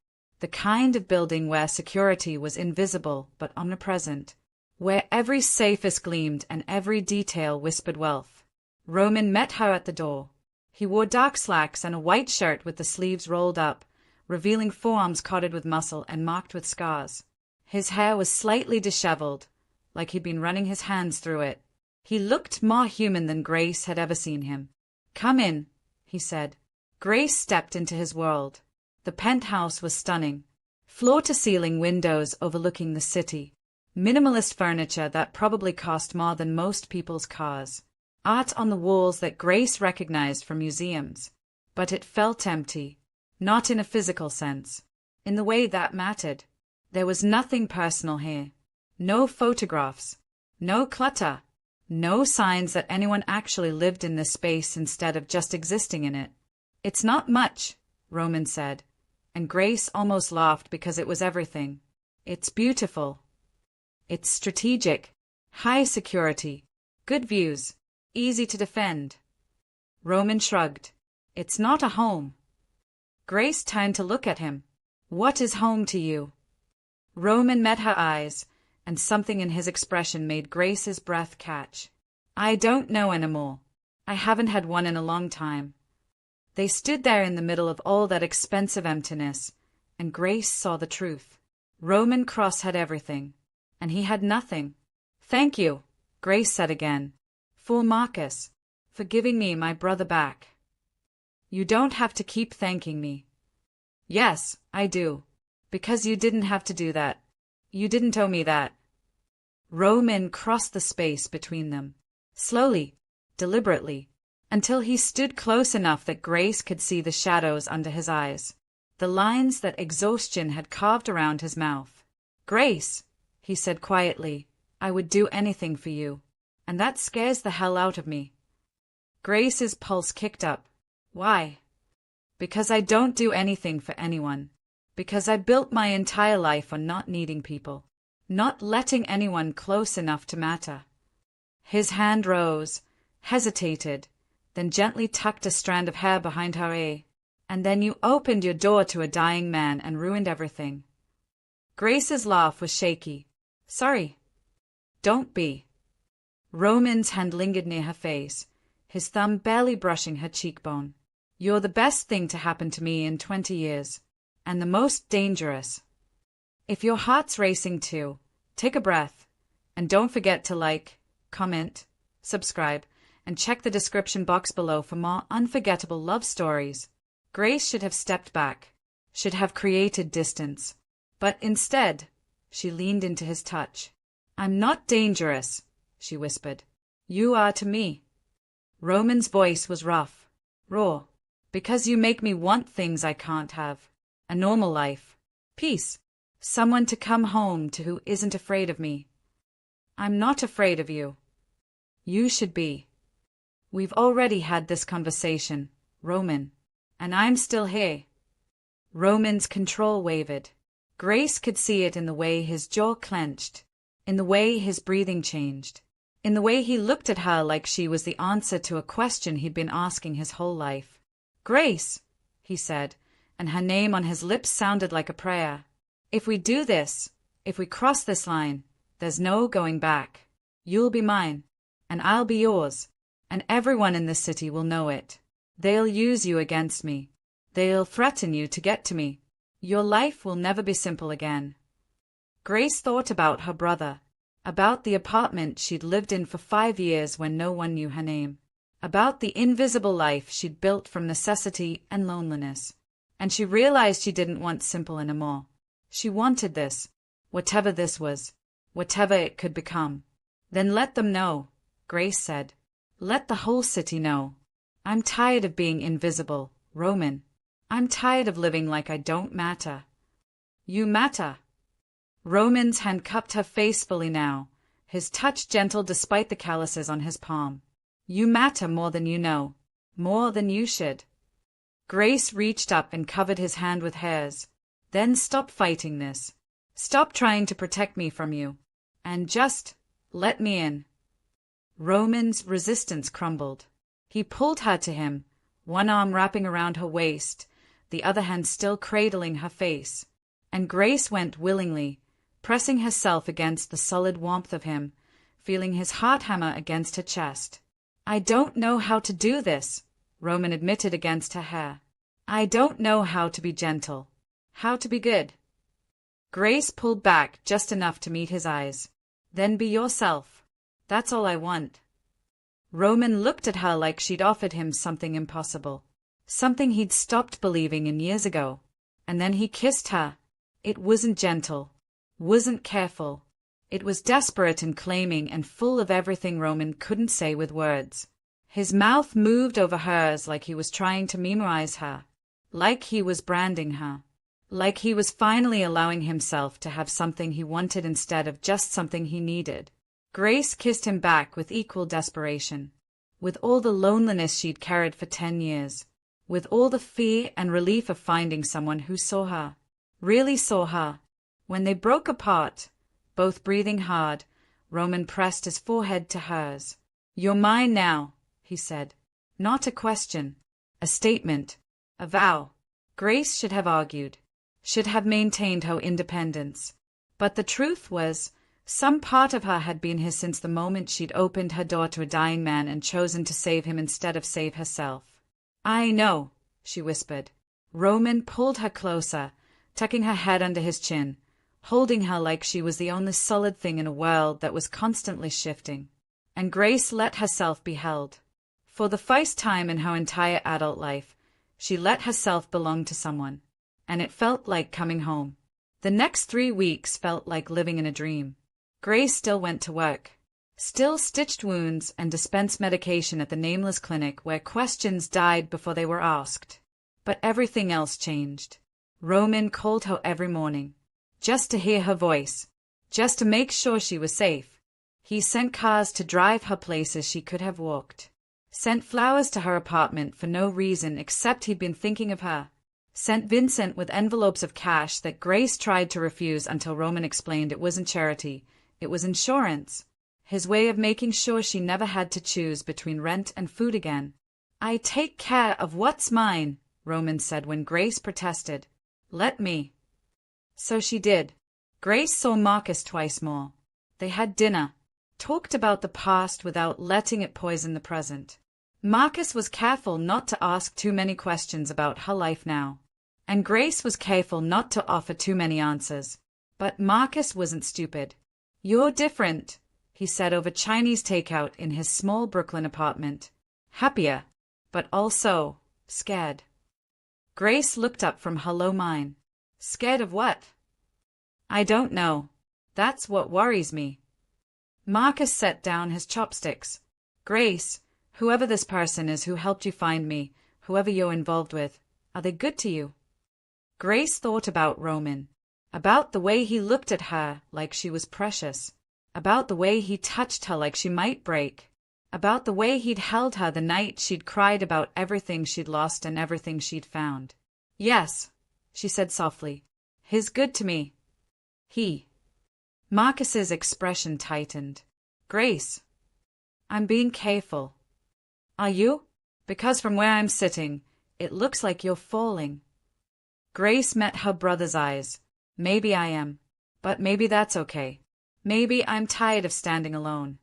S1: the kind of building where security was invisible but omnipresent, where every safe gleamed and every detail whispered wealth. Roman met her at the door. He wore dark slacks and a white shirt with the sleeves rolled up, revealing forearms coated with muscle and marked with scars. His hair was slightly disheveled, like he'd been running his hands through it. He looked more human than Grace had ever seen him. Come in, he said. Grace stepped into his world. The penthouse was stunning. Floor-to-ceiling windows overlooking the city. Minimalist furniture that probably cost more than most people's cars. Art on the walls that Grace recognized from museums. But it felt empty. Not in a physical sense. In the way that mattered. There was nothing personal here. No photographs. No clutter. No signs that anyone actually lived in this space instead of just existing in it. It's not much, Roman said, and Grace almost laughed because it was everything. It's beautiful. It's strategic. High security. Good views. Easy to defend. Roman shrugged. It's not a home. Grace turned to look at him. What is home to you? Roman met her eyes, and something in his expression made Grace's breath catch. I don't know anymore. I haven't had one in a long time. They stood there in the middle of all that expensive emptiness, and Grace saw the truth. Roman Cross had everything, and he had nothing. "Thank you," Grace said again, "for Marcus, for giving me my brother back." "You don't have to keep thanking me." "Yes, I do. Because you didn't have to do that. You didn't owe me that." Roman crossed the space between them, slowly, deliberately, until he stood close enough that Grace could see the shadows under his eyes, the lines that exhaustion had carved around his mouth. "Grace," he said quietly, "I would do anything for you, and that scares the hell out of me." Grace's pulse kicked up. "Why?" "Because I don't do anything for anyone. Because I built my entire life on not needing people, not letting anyone close enough to matter." His hand rose, hesitated, then gently tucked a strand of hair behind her ear. "And then you opened your door to a dying man and ruined everything." Grace's laugh was shaky. "Sorry." "Don't be." Roman's hand lingered near her face, his thumb barely brushing her cheekbone. "You're the best thing to happen to me in 20 years. And the most dangerous. If your heart's racing too, take a breath. And don't forget to like, comment, subscribe, and check the description box below for more unforgettable love stories." Grace should have stepped back, should have created distance. But instead, she leaned into his touch. "I'm not dangerous," she whispered. "You are to me." Roman's voice was rough, raw. "Because you make me want things I can't have. A normal life. Peace. Someone to come home to who isn't afraid of me." "I'm not afraid of you." "You should be." "We've already had this conversation, Roman. And I'm still here." Roman's control wavered. Grace could see it in the way his jaw clenched, in the way his breathing changed, in the way he looked at her like she was the answer to a question he'd been asking his whole life. "Grace," he said, and her name on his lips sounded like a prayer. "If we do this, if we cross this line, there's no going back. You'll be mine, and I'll be yours, and everyone in this city will know it. They'll use you against me. They'll threaten you to get to me. Your life will never be simple again." Grace thought about her brother, about the apartment she'd lived in for 5 years when no one knew her name, about the invisible life she'd built from necessity and loneliness. And she realized she didn't want simple anymore. She wanted this, whatever this was, whatever it could become. "Then let them know," Grace said. "Let the whole city know. I'm tired of being invisible, Roman. I'm tired of living like I don't matter." "You matter." Roman's hand cupped her face fully now, his touch gentle despite the calluses on his palm. "You matter more than you know, more than you should." Grace reached up and covered his hand with hers. "Then stop fighting this. Stop trying to protect me from you. And just let me in." Roman's resistance crumbled. He pulled her to him, one arm wrapping around her waist, the other hand still cradling her face. And Grace went willingly, pressing herself against the solid warmth of him, feeling his heart hammer against her chest. "I don't know how to do this," Roman admitted against her hair. "I don't know how to be gentle, how to be good." Grace pulled back just enough to meet his eyes. "Then be yourself. That's all I want." Roman looked at her like she'd offered him something impossible, something he'd stopped believing in years ago. And then he kissed her. It wasn't gentle, wasn't careful. It was desperate and claiming and full of everything Roman couldn't say with words. His mouth moved over hers like he was trying to memorize her, like he was branding her, like he was finally allowing himself to have something he wanted instead of just something he needed. Grace kissed him back with equal desperation, with all the loneliness she'd carried for 10 years, with all the fear and relief of finding someone who saw her, really saw her. When they broke apart, both breathing hard, Roman pressed his forehead to hers. "You're mine now," he said. Not a question, a statement, a vow. Grace should have argued, should have maintained her independence. But the truth was, some part of her had been his since the moment she'd opened her door to a dying man and chosen to save him instead of save herself. "I know," she whispered. Roman pulled her closer, tucking her head under his chin, holding her like she was the only solid thing in a world that was constantly shifting. And Grace let herself be held. For the first time in her entire adult life, she let herself belong to someone. And it felt like coming home. The next 3 weeks felt like living in a dream. Grace still went to work. Still stitched wounds and dispensed medication at the nameless clinic where questions died before they were asked. But everything else changed. Roman called her every morning. Just to hear her voice. Just to make sure she was safe. He sent cars to drive her places she could have walked. Sent flowers to her apartment for no reason except he'd been thinking of her. Sent Vincent with envelopes of cash that Grace tried to refuse until Roman explained it wasn't charity, it was insurance. His way of making sure she never had to choose between rent and food again. I take care of what's mine, Roman said when Grace protested. Let me. So she did. Grace saw Marcus twice more. They had dinner, talked about the past without letting it poison the present. Marcus was careful not to ask too many questions about her life now. And Grace was careful not to offer too many answers. But Marcus wasn't stupid. You're different, he said over Chinese takeout in his small Brooklyn apartment. Happier, but also scared. Grace looked up from her low mind. Scared of what? I don't know. That's what worries me. Marcus set down his chopsticks. Grace, whoever this person is who helped you find me, whoever you're involved with, are they good to you? Grace thought about Roman. About the way he looked at her like she was precious. About the way he touched her like she might break. About the way he'd held her the night she'd cried about everything she'd lost and everything she'd found. Yes, she said softly. He's good to me. He. Marcus's expression tightened. Grace. I'm being careful. Are you? Because from where I'm sitting, it looks like you're falling. Grace met her brother's eyes. Maybe I am. But maybe that's okay. Maybe I'm tired of standing alone.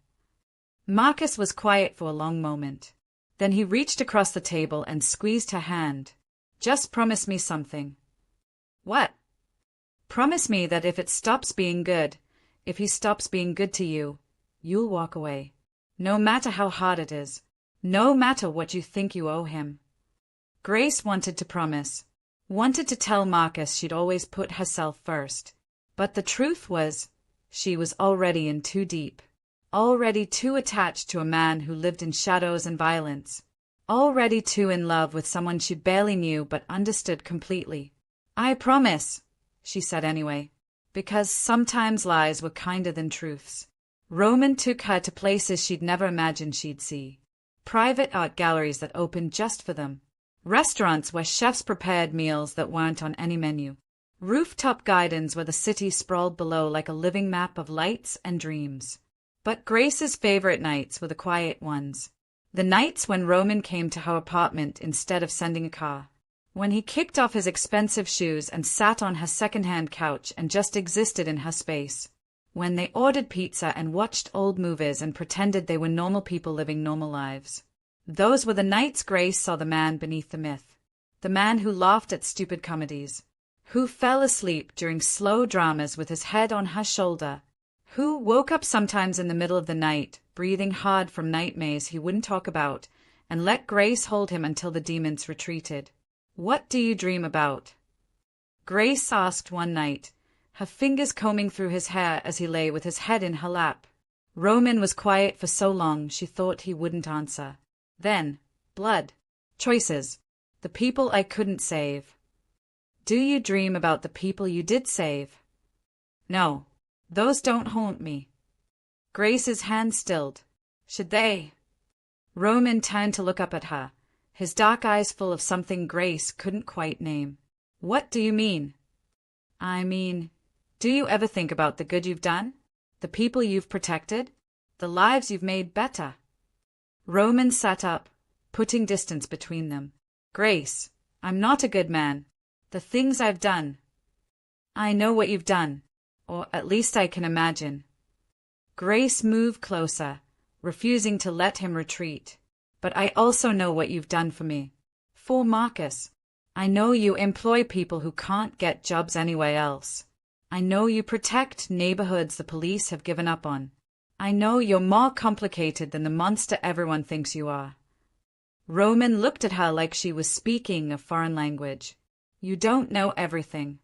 S1: Marcus was quiet for a long moment. Then he reached across the table and squeezed her hand. Just promise me something. What? Promise me that if it stops being good, if he stops being good to you, you'll walk away. No matter how hard it is. No matter what you think you owe him. Grace wanted to promise. Wanted to tell Marcus she'd always put herself first. But the truth was, she was already in too deep. Already too attached to a man who lived in shadows and violence. Already too in love with someone she barely knew but understood completely. I promise, she said anyway. Because sometimes lies were kinder than truths. Roman took her to places she'd never imagined she'd see. Private art galleries that opened just for them. Restaurants where chefs prepared meals that weren't on any menu. Rooftop gardens where the city sprawled below like a living map of lights and dreams. But Grace's favorite nights were the quiet ones. The nights when Roman came to her apartment instead of sending a car. When he kicked off his expensive shoes and sat on her second-hand couch and just existed in her space. When they ordered pizza and watched old movies and pretended they were normal people living normal lives. Those were the nights Grace saw the man beneath the myth. The man who laughed at stupid comedies. Who fell asleep during slow dramas with his head on her shoulder. Who woke up sometimes in the middle of the night, breathing hard from nightmares he wouldn't talk about, and let Grace hold him until the demons retreated. What do you dream about? Grace asked one night, her fingers combing through his hair as he lay with his head in her lap. Roman was quiet for so long she thought he wouldn't answer. Then, blood. Choices. The people I couldn't save. Do you dream about the people you did save? No. Those don't haunt me. Grace's hand stilled. Should they? Roman turned to look up at her, his dark eyes full of something Grace couldn't quite name. What do you mean? I mean, do you ever think about the good you've done? The people you've protected? The lives you've made better? Roman sat up, putting distance between them. Grace, I'm not a good man. The things I've done. I know what you've done, or at least I can imagine. Grace moved closer, refusing to let him retreat. But I also know what you've done for me. For Marcus, I know you employ people who can't get jobs anywhere else. I know you protect neighborhoods the police have given up on. I know you're more complicated than the monster everyone thinks you are. Roman looked at her like she was speaking a foreign language. You don't know everything.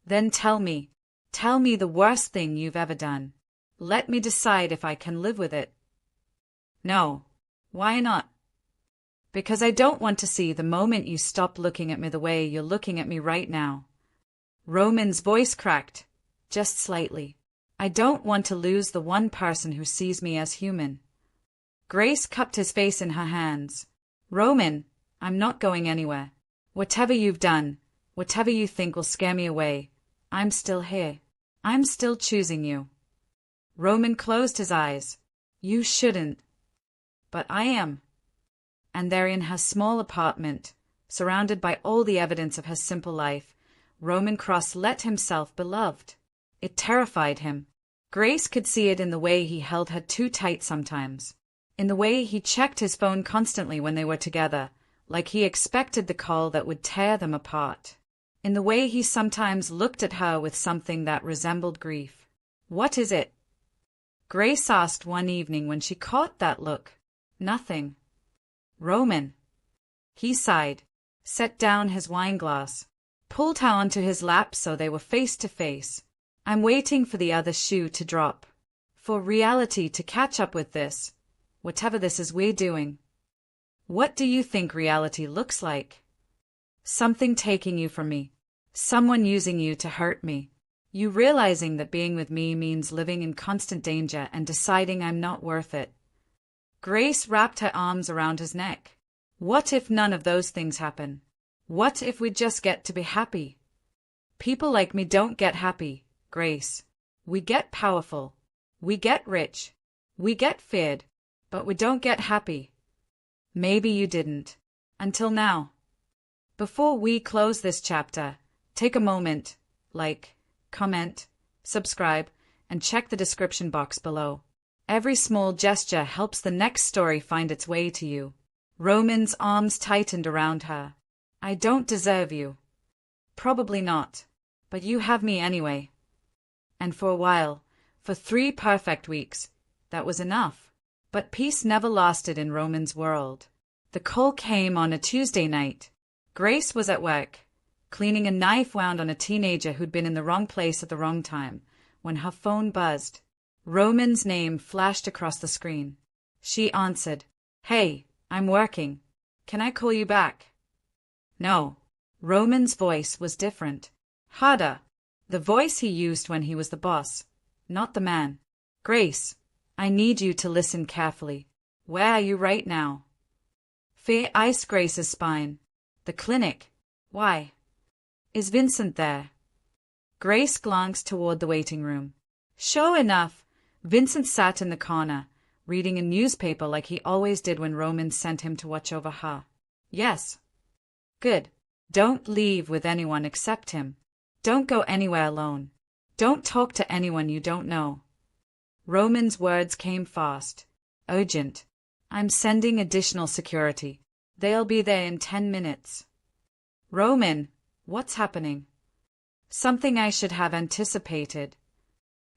S1: Then tell me the worst thing you've ever done. Let me decide if I can live with it. No. Why not? Because I don't want to see the moment you stop looking at me the way you're looking at me right now. Roman's voice cracked, just slightly. I don't want to lose the one person who sees me as human. Grace cupped his face in her hands. Roman, I'm not going anywhere. Whatever you've done, whatever you think will scare me away, I'm still here. I'm still choosing you. Roman closed his eyes. You shouldn't. But I am. And there in her small apartment, surrounded by all the evidence of her simple life, Roman Cross let himself be loved. It terrified him. Grace could see it in the way he held her too tight sometimes, in the way he checked his phone constantly when they were together, like he expected the call that would tear them apart, in the way he sometimes looked at her with something that resembled grief. What is it? Grace asked one evening when she caught that look. Nothing. Roman. He sighed, set down his wineglass, pulled her onto his lap so they were face to face. I'm waiting for the other shoe to drop. For reality to catch up with this, whatever this is we're doing. What do you think reality looks like? Something taking you from me. Someone using you to hurt me. You realizing that being with me means living in constant danger and deciding I'm not worth it. Grace wrapped her arms around his neck. What if none of those things happen? What if we just get to be happy? People like me don't get happy, Grace. We get powerful. We get rich. We get feared. But we don't get happy. Maybe you didn't. Until now. Before we close this chapter, take a moment, like, comment, subscribe, and check the description box below. Every small gesture helps the next story find its way to you. Roman's arms tightened around her. I don't deserve you. Probably not. But you have me anyway. And for a while, for 3 perfect weeks, that was enough. But peace never lasted in Roman's world. The call came on a Tuesday night. Grace was at work, cleaning a knife wound on a teenager who'd been in the wrong place at the wrong time, when her phone buzzed. Roman's name flashed across the screen. She answered. Hey, I'm working. Can I call you back? No. Roman's voice was different. Harder. The voice he used when he was the boss, not the man. Grace, I need you to listen carefully. Where are you right now? Fear iced Grace's spine. The clinic. Why? Is Vincent there? Grace glanced toward the waiting room. Sure enough, Vincent sat in the corner, reading a newspaper like he always did when Roman sent him to watch over her. Yes. Good. Don't leave with anyone except him. Don't go anywhere alone. Don't talk to anyone you don't know. Roman's words came fast. Urgent. I'm sending additional security. They'll be there in 10 minutes. Roman, what's happening? Something I should have anticipated.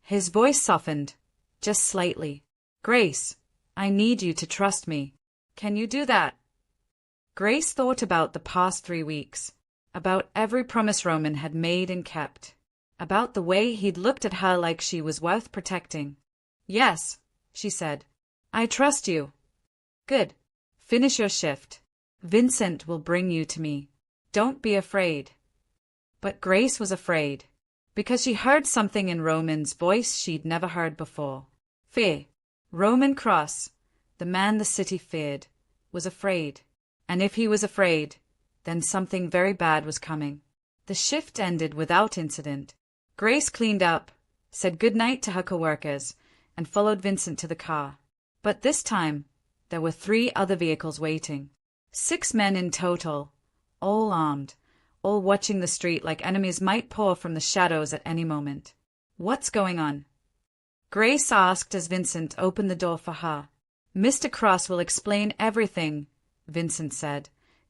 S1: His voice softened, just slightly. Grace, I need you to trust me. Can you do that? Grace thought about the past 3 weeks, about every promise Roman had made and kept, about the way he'd looked at her like she was worth protecting. Yes, she said. I trust you. Good. Finish your shift. Vincent will bring you to me. Don't be afraid. But Grace was afraid, because she heard something in Roman's voice she'd never heard before. Fear. Roman Cross, the man the city feared, was afraid. And if he was afraid, then something very bad was coming. The shift ended without incident. Grace cleaned up, said goodnight to her coworkers, and followed Vincent to the car. But this time, there were 3 other vehicles waiting. 6 men in total, all armed, all watching the street like enemies might pour from the shadows at any moment. What's going on? Grace asked as Vincent opened the door for her. Mr. Cross will explain everything, Vincent said,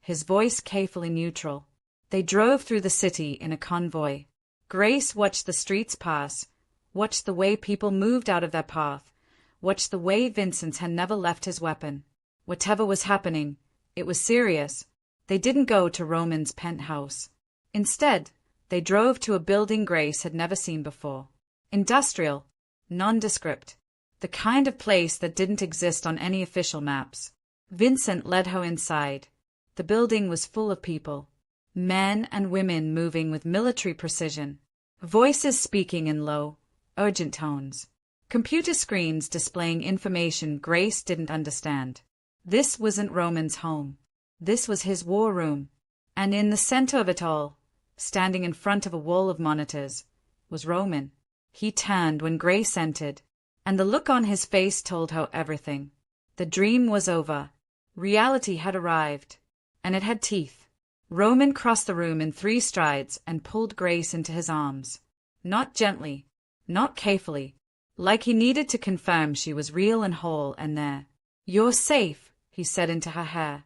S1: his voice carefully neutral. They drove through the city in a convoy. Grace watched the streets pass, watched the way people moved out of their path, watched the way Vincent had never left his weapon. Whatever was happening, it was serious. They didn't go to Roman's penthouse. Instead, they drove to a building Grace had never seen before. Industrial, nondescript, the kind of place that didn't exist on any official maps. Vincent led her inside. The building was full of people, men and women moving with military precision, voices speaking in low, urgent tones, computer screens displaying information Grace didn't understand. This wasn't Roman's home. This was his war room. And in the center of it all, standing in front of a wall of monitors, was Roman. He turned when Grace entered, and the look on his face told her everything. The dream was over. Reality had arrived, and it had teeth. Roman crossed the room in 3 strides and pulled Grace into his arms. Not gently, not carefully, like he needed to confirm she was real and whole and there. "You're safe," he said into her hair.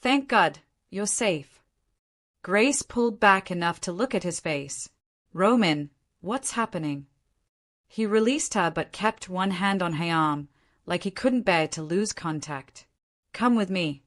S1: "Thank God, you're safe." Grace pulled back enough to look at his face. "Roman, what's happening?" He released her but kept one hand on her arm, like he couldn't bear to lose contact. "Come with me."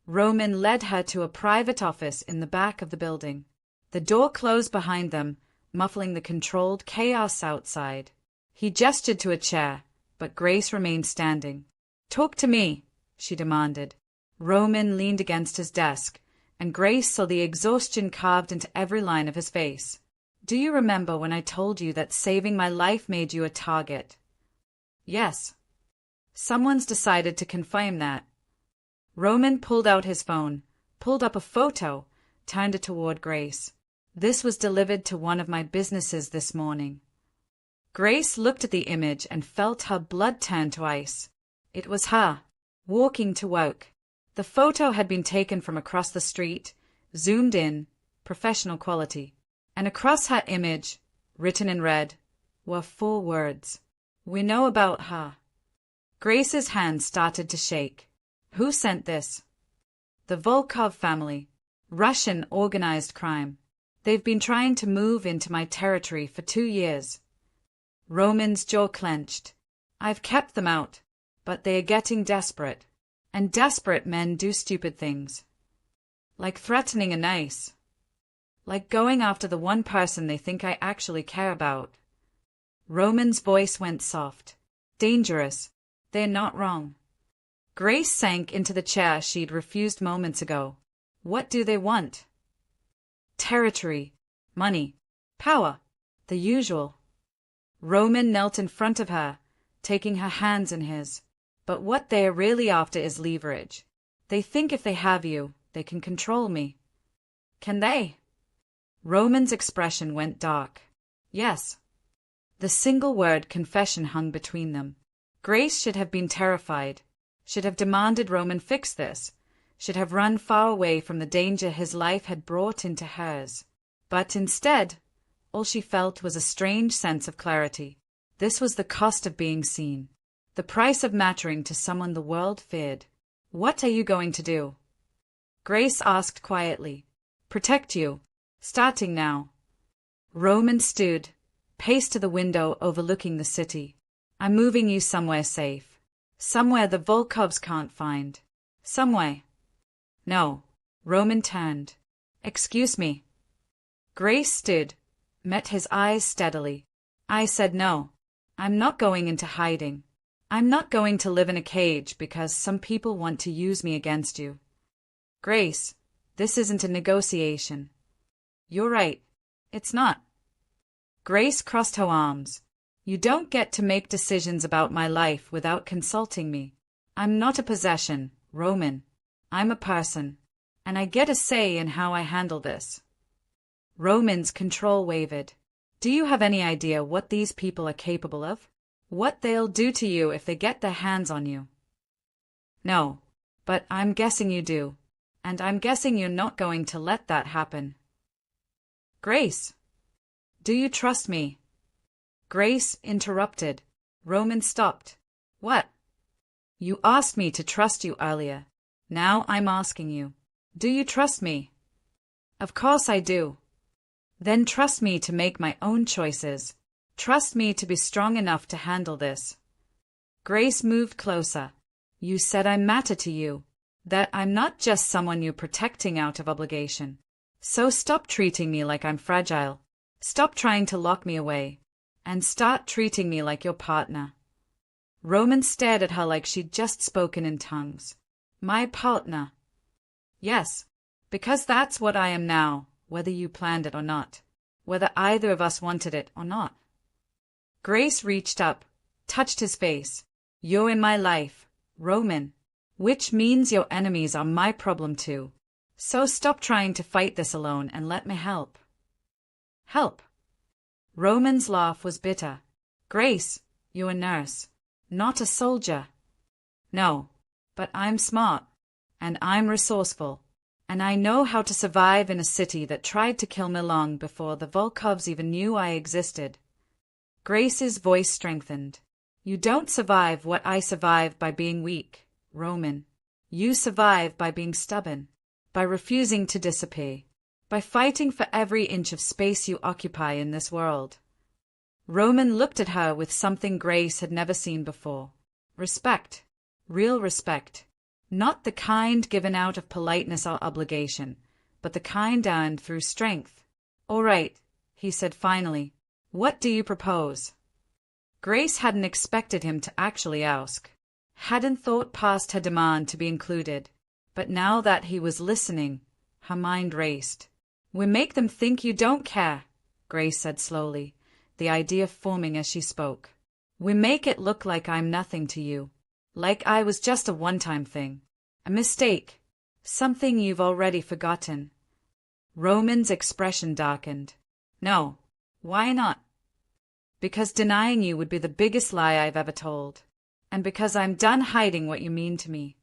S1: Roman led her to a private office in the back of the building. The door closed behind them, muffling the controlled chaos outside. He gestured to a chair, but Grace remained standing. "Talk to me," she demanded. Roman leaned against his desk, and Grace saw the exhaustion carved into every line of his face. "Do you remember when I told you that saving my life made you a target?" "Yes." "Someone's decided to confirm that." Roman pulled out his phone, pulled up a photo, turned it toward Grace. "This was delivered to one of my businesses this morning." Grace looked at the image and felt her blood turn to ice. It was her, walking to work. The photo had been taken from across the street, zoomed in, professional quality. And across her image, written in red, were 4 words. "We know about her." Grace's hand started to shake. "Who sent this?" "The Volkov family. Russian organized crime. They've been trying to move into my territory for 2 years." Roman's jaw clenched. "I've kept them out, but they are getting desperate. And desperate men do stupid things. Like threatening a nice. Like going after the one person they think I actually care about." Roman's voice went soft. "Dangerous. They're not wrong." Grace sank into the chair she'd refused moments ago. "What do they want?" "Territory, money, power, the usual." Roman knelt in front of her, taking her hands in his. "But what they're really after is leverage. They think if they have you, they can control me." "Can they?" Roman's expression went dark. "Yes." The single word confession hung between them. Grace should have been terrified, should have demanded Roman fix this, should have run far away from the danger his life had brought into hers. But instead, all she felt was a strange sense of clarity. This was the cost of being seen, the price of mattering to someone the world feared. "What are you going to do?" Grace asked quietly. "Protect you. Starting now." Roman stood, paced to the window overlooking the city. "I'm moving you somewhere safe. Somewhere the Volkovs can't find. Somewhere." "No." Roman turned. "Excuse me." Grace stood, met his eyes steadily. "I said no. I'm not going into hiding. I'm not going to live in a cage because some people want to use me against you." "Grace, this isn't a negotiation." "You're right. It's not." Grace crossed her arms. "You don't get to make decisions about my life without consulting me. I'm not a possession, Roman. I'm a person. And I get a say in how I handle this." Roman's control wavered. "Do you have any idea what these people are capable of? What they'll do to you if they get their hands on you?" "No. But I'm guessing you do. And I'm guessing you're not going to let that happen." "Grace, do you trust me?" Grace interrupted. Roman stopped. "What?" "You asked me to trust you earlier. Now I'm asking you. Do you trust me? Of course I do. Then trust me to make my own choices. Trust me to be strong enough to handle this. Grace moved closer. You said I matter to you. That I'm not just someone you're protecting out of obligation. So stop treating me like I'm fragile. Stop trying to lock me away. And start treating me like your partner. Roman stared at her like she'd just spoken in tongues. My partner. Yes, because that's what I am now, whether you planned it or not. Whether either of us wanted it or not. Grace reached up, touched his face. You're in my life, Roman. Which means your enemies are my problem too. So stop trying to fight this alone and let me help. Help? Roman's laugh was bitter. Grace, you're a nurse, not a soldier. No, but I'm smart, and I'm resourceful, and I know how to survive in a city that tried to kill me long before the Volkovs even knew I existed. Grace's voice strengthened. You don't survive what I survived by being weak, Roman. You survive by being stubborn, by refusing to disappear, by fighting for every inch of space you occupy in this world. Roman looked at her with something Grace had never seen before. Respect. Real respect. Not the kind given out of politeness or obligation, but the kind earned through strength. All right, he said finally. What do you propose? Grace hadn't expected him to actually ask. Hadn't thought past her demand to be included. But now that he was listening, her mind raced. We make them think you don't care, Grace said slowly, the idea forming as she spoke. We make it look like I'm nothing to you. Like I was just a one-time thing. A mistake. Something you've already forgotten. Roman's expression darkened. No. Why not? Because denying you would be the biggest lie I've ever told. And because I'm done hiding what you mean to me.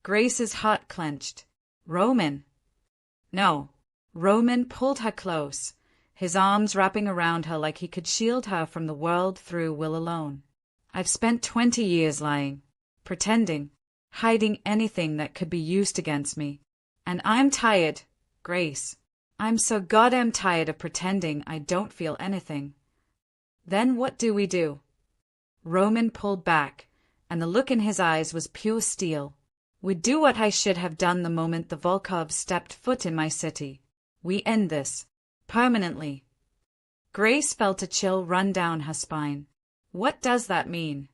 S1: Grace's heart clenched. Roman. No. Roman pulled her close, his arms wrapping around her like he could shield her from the world through will alone. I've spent 20 years lying, pretending, hiding anything that could be used against me. And I'm tired, Grace. I'm so goddamn tired of pretending I don't feel anything. Then what do we do? Roman pulled back, and the look in his eyes was pure steel. We do what I should have done the moment the Volkovs stepped foot in my city. We end this. Permanently. Grace felt a chill run down her spine. What does that mean?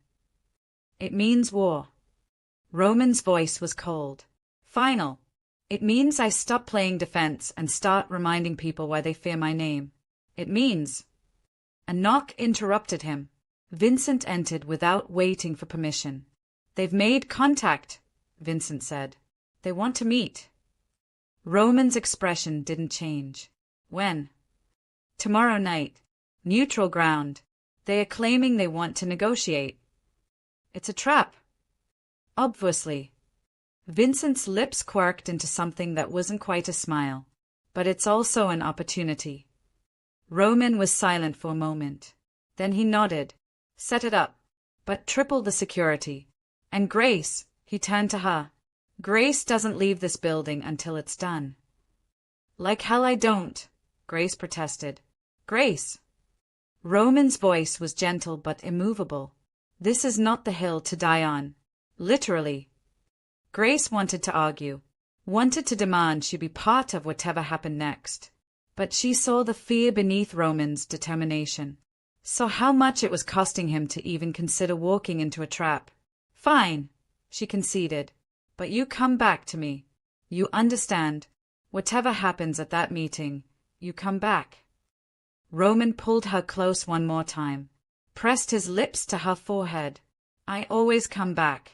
S1: It means war. Roman's voice was cold. Final. It means I stop playing defense and start reminding people why they fear my name. It means... A knock interrupted him. Vincent entered without waiting for permission. They've made contact, Vincent said. They want to meet. Roman's expression didn't change. When? Tomorrow night. Neutral ground. They are claiming they want to negotiate. It's a trap. Obviously. Vincent's lips quirked into something that wasn't quite a smile. But it's also an opportunity. Roman was silent for a moment. Then he nodded. Set it up. But triple the security. And Grace, he turned to her. Grace doesn't leave this building until it's done. Like hell I don't, Grace protested. Grace. Roman's voice was gentle but immovable. This is not the hill to die on. Literally. Grace wanted to argue, wanted to demand she be part of whatever happened next. But she saw the fear beneath Roman's determination. Saw how much it was costing him to even consider walking into a trap. Fine, she conceded. But you come back to me. You understand. Whatever happens at that meeting, you come back. Roman pulled her close one more time, pressed his lips to her forehead. I always come back.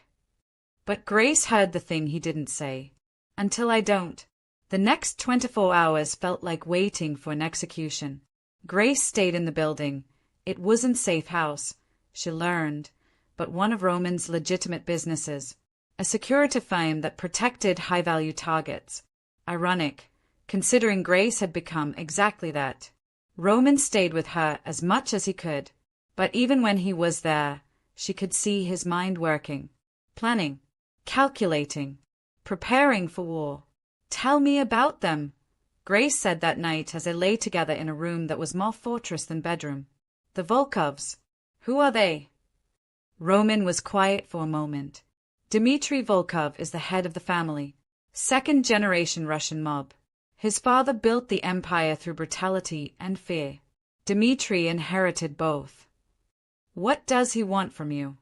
S1: But Grace heard the thing he didn't say. Until I don't. The next 24 hours felt like waiting for an execution. Grace stayed in the building. It wasn't safe house, she learned, but one of Roman's legitimate businesses. A security firm that protected high-value targets. Ironic, considering Grace had become exactly that. Roman stayed with her as much as he could, but even when he was there, she could see his mind working, planning, calculating, preparing for war. Tell me about them, Grace said that night as they lay together in a room that was more fortress than bedroom. The Volkovs. Who are they? Roman was quiet for a moment. Dmitry Volkov is the head of the family. Second-generation Russian mob. His father built the empire through brutality and fear. Dmitry inherited both. What does he want from you?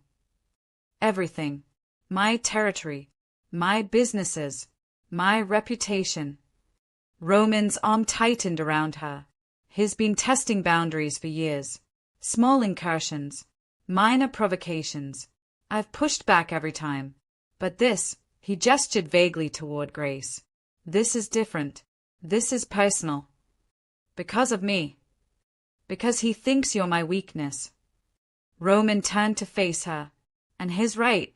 S1: Everything. My territory. My businesses. My reputation. Roman's arm tightened around her. He's been testing boundaries for years. Small incursions. Minor provocations. I've pushed back every time. But this, he gestured vaguely toward Grace. This is different. This is personal. Because of me. Because he thinks you're my weakness. Roman turned to face her. And he's right.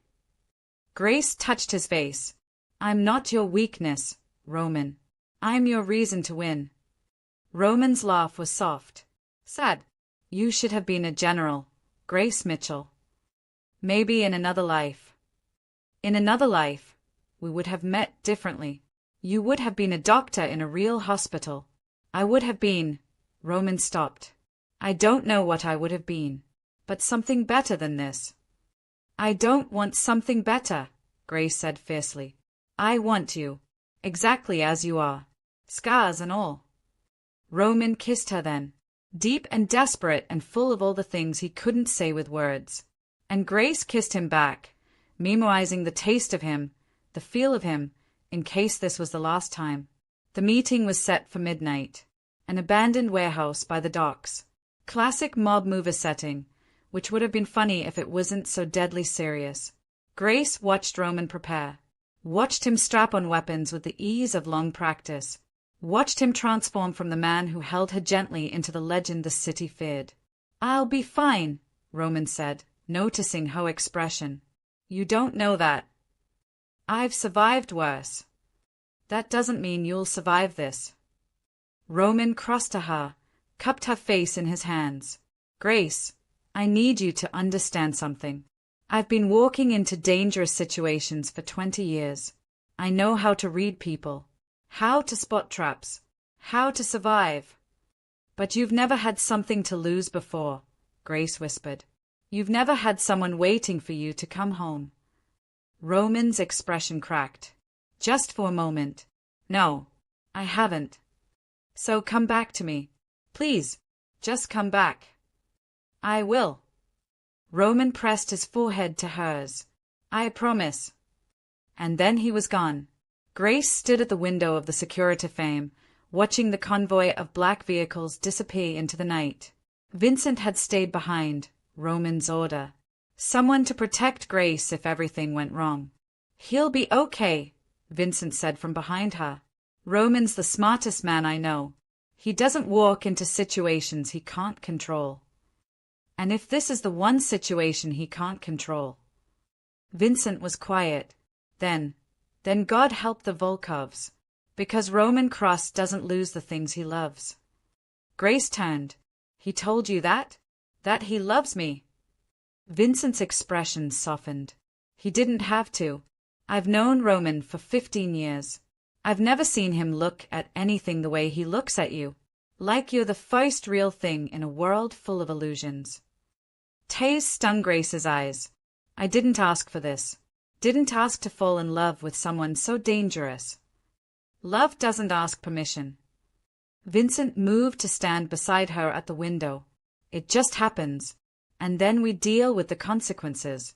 S1: Grace touched his face. I'm not your weakness, Roman. I'm your reason to win. Roman's laugh was soft. Sad. You should have been a general, Grace Mitchell. Maybe in another life. In another life, we would have met differently. You would have been a doctor in a real hospital. I would have been. Roman stopped. I don't know what I would have been, but something better than this. I don't want something better, Grace said fiercely. I want you, exactly as you are, scars and all. Roman kissed her then, deep and desperate and full of all the things he couldn't say with words. And Grace kissed him back, memorizing the taste of him, the feel of him, in case this was the last time. The meeting was set for midnight. An abandoned warehouse by the docks. Classic mob mover setting, which would have been funny if it wasn't so deadly serious. Grace watched Roman prepare. Watched him strap on weapons with the ease of long practice. Watched him transform from the man who held her gently into the legend the city feared. I'll be fine, Roman said, noticing her expression. You don't know that. I've survived worse. That doesn't mean you'll survive this. Roman crossed to her, cupped her face in his hands. Grace, I need you to understand something. I've been walking into dangerous situations for 20 years. I know how to read people, how to spot traps, how to survive. But you've never had something to lose before, Grace whispered. You've never had someone waiting for you to come home. Roman's expression cracked. Just for a moment. No, I haven't. So come back to me. Please, just come back. I will. Roman pressed his forehead to hers. I promise. And then he was gone. Grace stood at the window of the Securitifame, watching the convoy of black vehicles disappear into the night. Vincent had stayed behind, Roman's order. Someone to protect Grace if everything went wrong. He'll be okay, Vincent said from behind her. Roman's the smartest man I know. He doesn't walk into situations he can't control. And if this is the one situation he can't control. Vincent was quiet. Then God help the Volkovs. Because Roman Cross doesn't lose the things he loves. Grace turned. He told you that? That he loves me? Vincent's expression softened. He didn't have to. I've known Roman for 15 years. I've never seen him look at anything the way he looks at you. Like you're the first real thing in a world full of illusions. Tears stung Grace's eyes. I didn't ask for this. Didn't ask to fall in love with someone so dangerous. Love doesn't ask permission. Vincent moved to stand beside her at the window. It just happens. And then we deal with the consequences.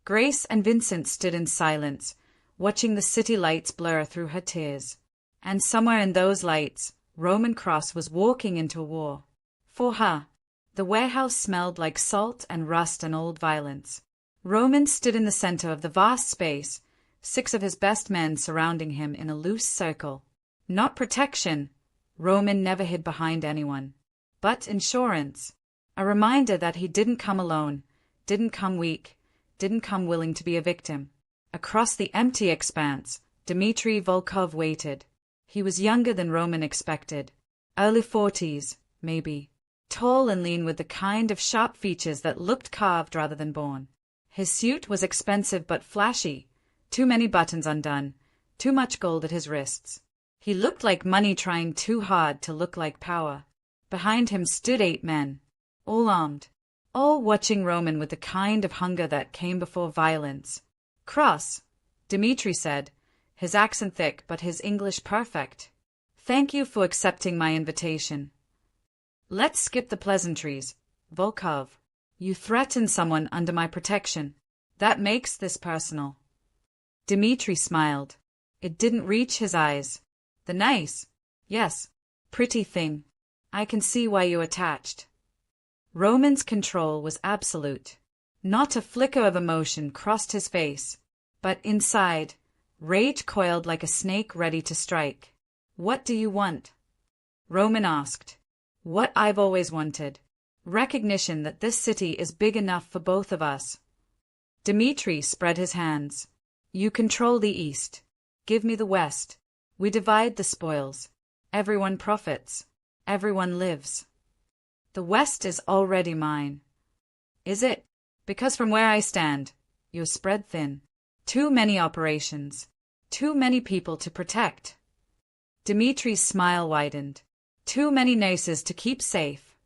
S1: Grace and Vincent stood in silence, watching the city lights blur through her tears. And somewhere in those lights, Roman Cross was walking into a war. For her. The warehouse smelled like salt and rust and old violence. Roman stood in the center of the vast space, 6 of his best men surrounding him in a loose circle. Not protection. Roman never hid behind anyone. But insurance. A reminder that he didn't come alone, didn't come weak, didn't come willing to be a victim. Across the empty expanse, Dmitry Volkov waited. He was younger than Roman expected. Early 40s, maybe. Tall and lean with the kind of sharp features that looked carved rather than born. His suit was expensive but flashy. Too many buttons undone, too much gold at his wrists. He looked like money trying too hard to look like power. Behind him stood 8 men, all armed, all watching Roman with the kind of hunger that came before violence. "Cross," Dmitri said, his accent thick but his English perfect. "Thank you for accepting my invitation. Let's skip the pleasantries, Volkov. You threatened someone under my protection. That makes this personal." Dmitri smiled. It didn't reach his eyes. "The nice, yes, pretty thing. I can see why you're attached." Roman's control was absolute. Not a flicker of emotion crossed his face, but inside, rage coiled like a snake ready to strike. "What do you want?" Roman asked. "What I've always wanted. Recognition that this city is big enough for both of us." Dmitri spread his hands. "You control the east. Give me the west. We divide the spoils. Everyone profits. Everyone lives. The west is already mine." "Is it? Because from where I stand, you're spread thin. Too many operations. Too many people to protect." Dmitri's smile widened. "Too many nurses to keep safe."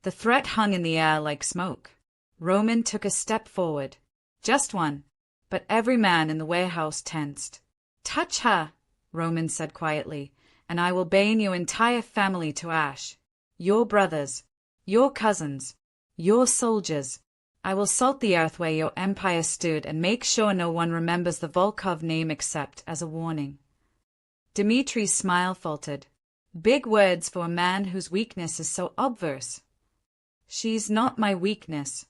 S1: The threat hung in the air like smoke. Roman took a step forward. Just one. But every man in the warehouse tensed. "Touch her," Roman said quietly, "and I will burn your entire family to ash. Your brothers, your cousins, your soldiers. I will salt the earth where your empire stood and make sure no one remembers the Volkov name except as a warning." Dmitri's smile faltered. Big words for a man whose weakness is so obvious. "She's not my weakness."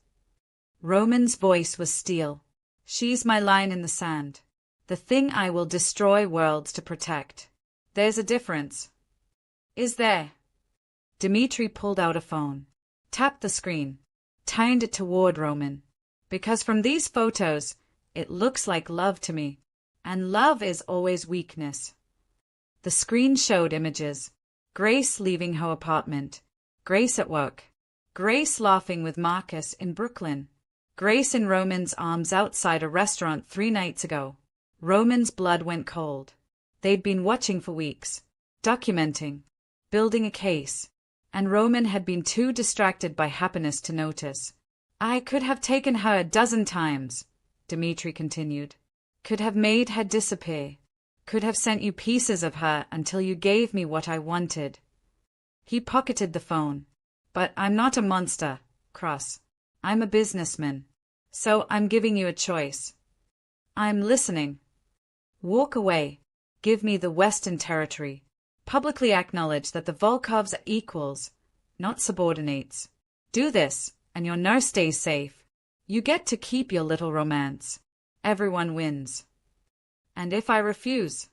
S1: Roman's voice was steel. "She's my line in the sand. The thing I will destroy worlds to protect. There's a difference." "Is there?" Dmitri pulled out a phone, tapped the screen, turned it toward Roman. "Because from these photos, it looks like love to me. And love is always weakness." The screen showed images. Grace leaving her apartment. Grace at work. Grace laughing with Marcus in Brooklyn. Grace in Roman's arms outside a restaurant 3 nights ago. Roman's blood went cold. They'd been watching for weeks, documenting, building a case, and Roman had been too distracted by happiness to notice. "I could have taken her a dozen times," Dmitri continued. "Could have made her disappear. Could have sent you pieces of her until you gave me what I wanted." He pocketed the phone. "But I'm not a monster, Cross. I'm a businessman. So I'm giving you a choice." "I'm listening." "Walk away. Give me the Western Territory. Publicly acknowledge that the Volkovs are equals, not subordinates. Do this, and your nurse stays safe. You get to keep your little romance. Everyone wins." "And if I refuse?"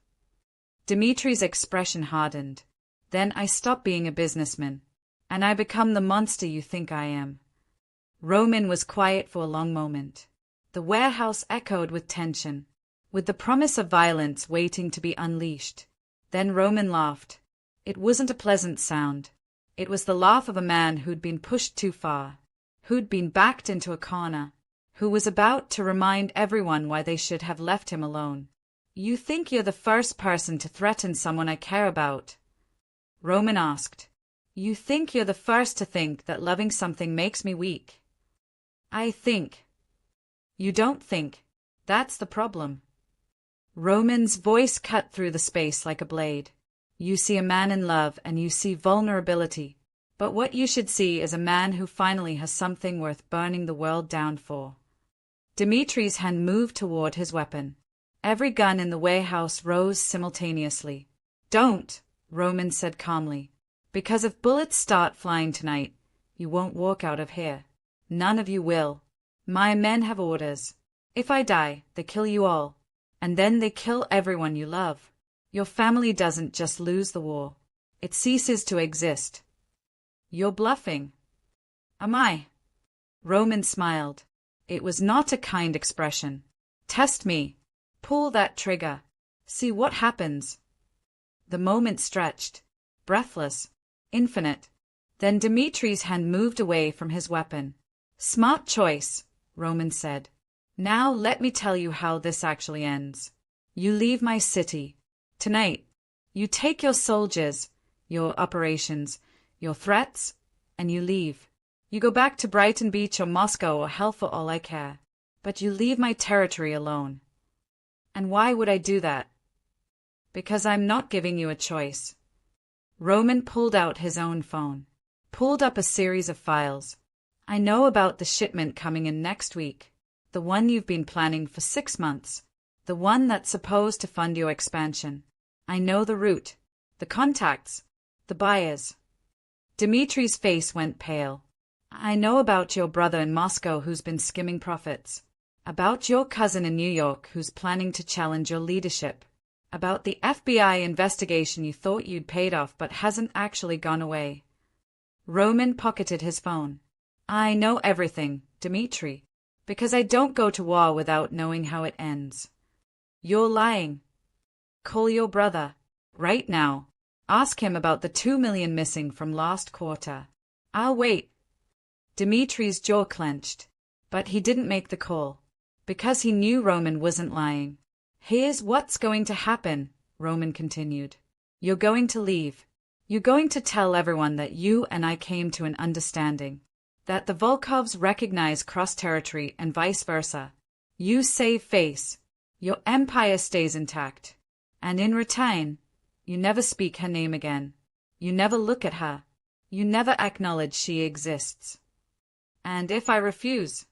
S1: Dmitri's expression hardened. "Then I stop being a businessman, and I become the monster you think I am." Roman was quiet for a long moment. The warehouse echoed with tension, with the promise of violence waiting to be unleashed. Then Roman laughed. It wasn't a pleasant sound. It was the laugh of a man who'd been pushed too far, who'd been backed into a corner, who was about to remind everyone why they should have left him alone. "You think you're the first person to threaten someone I care about?" Roman asked. "You think you're the first to think that loving something makes me weak?" "I think." "You don't think. That's the problem." Roman's voice cut through the space like a blade. "You see a man in love and you see vulnerability. But what you should see is a man who finally has something worth burning the world down for." Dmitri's hand moved toward his weapon. Every gun in the warehouse rose simultaneously. "Don't," Roman said calmly. "Because if bullets start flying tonight, you won't walk out of here. None of you will. My men have orders. If I die, they kill you all. And then they kill everyone you love. Your family doesn't just lose the war. It ceases to exist." "You're bluffing." "Am I?" Roman smiled. It was not a kind expression. "Test me. Pull that trigger. See what happens." The moment stretched, breathless, infinite. Then Dmitri's hand moved away from his weapon. "Smart choice," Roman said. "Now let me tell you how this actually ends." You leave my city. Tonight. You take your soldiers, your operations, your threats, and you leave. You go back to Brighton Beach or Moscow or hell for all I care. But you leave my territory alone. And why would I do that? Because I'm not giving you a choice. Roman pulled out his own phone. Pulled up a series of files. I know about the shipment coming in next week. The one you've been planning for 6 months. The one that's supposed to fund your expansion. I know the route, the contacts, the buyers. Dimitri's face went pale. I know about your brother in Moscow who's been skimming profits. About your cousin in New York who's planning to challenge your leadership. About the FBI investigation you thought you'd paid off but hasn't actually gone away. Roman pocketed his phone. I know everything, Dimitri, because I don't go to war without knowing how it ends. You're lying. Call your brother, right now. Ask him about the 2 million missing from last quarter. I'll wait. Dimitri's jaw clenched, but he didn't make the call, because he knew Roman wasn't lying. Here's what's going to happen, Roman continued. You're going to leave. You're going to tell everyone that you and I came to an understanding. That the Volkovs recognize cross-territory and vice versa. You save face. Your empire stays intact. And in return, you never speak her name again. You never look at her. You never acknowledge she exists. And if I refuse,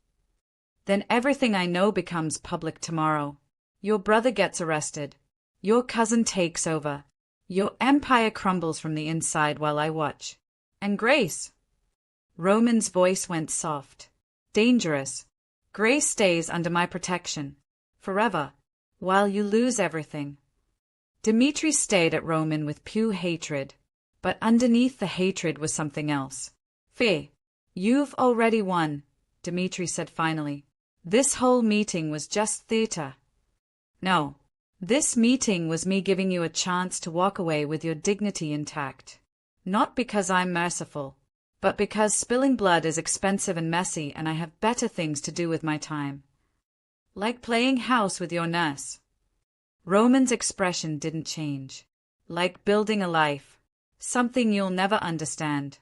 S1: then everything I know becomes public tomorrow. Your brother gets arrested. Your cousin takes over. Your empire crumbles from the inside while I watch. And Grace. Roman's voice went soft. Dangerous. Grace stays under my protection. Forever. While you lose everything. Dimitri stared at Roman with pure hatred. But underneath the hatred was something else. Fear. You've already won, Dimitri said finally. This whole meeting was just theater. No. This meeting was me giving you a chance to walk away with your dignity intact. Not because I'm merciful, but because spilling blood is expensive and messy and I have better things to do with my time. Like playing house with your nurse. Roman's expression didn't change. Like building a life. Something you'll never understand.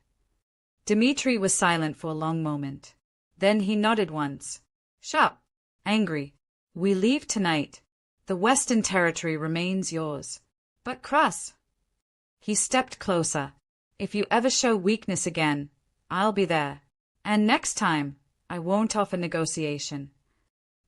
S1: Dimitri was silent for a long moment. Then he nodded once. Sharp. Angry. We leave tonight. The Western Territory remains yours. But cross. He stepped closer. If you ever show weakness again, I'll be there. And next time, I won't offer negotiation.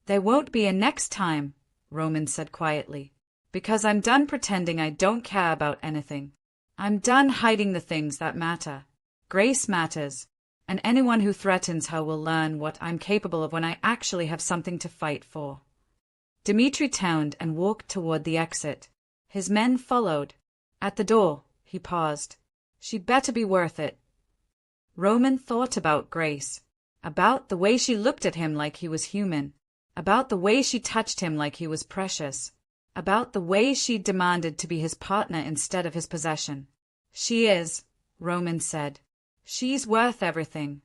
S1: There won't be a next time, Roman said quietly. Because I'm done pretending I don't care about anything. I'm done hiding the things that matter. Grace matters, and anyone who threatens her will learn what I'm capable of when I actually have something to fight for. Dimitri turned and walked toward the exit. His men followed. At the door, he paused. She'd better be worth it. Roman thought about Grace, about the way she looked at him like he was human, about the way she touched him like he was precious, about the way she demanded to be his partner instead of his possession. She is, Roman said. She's worth everything.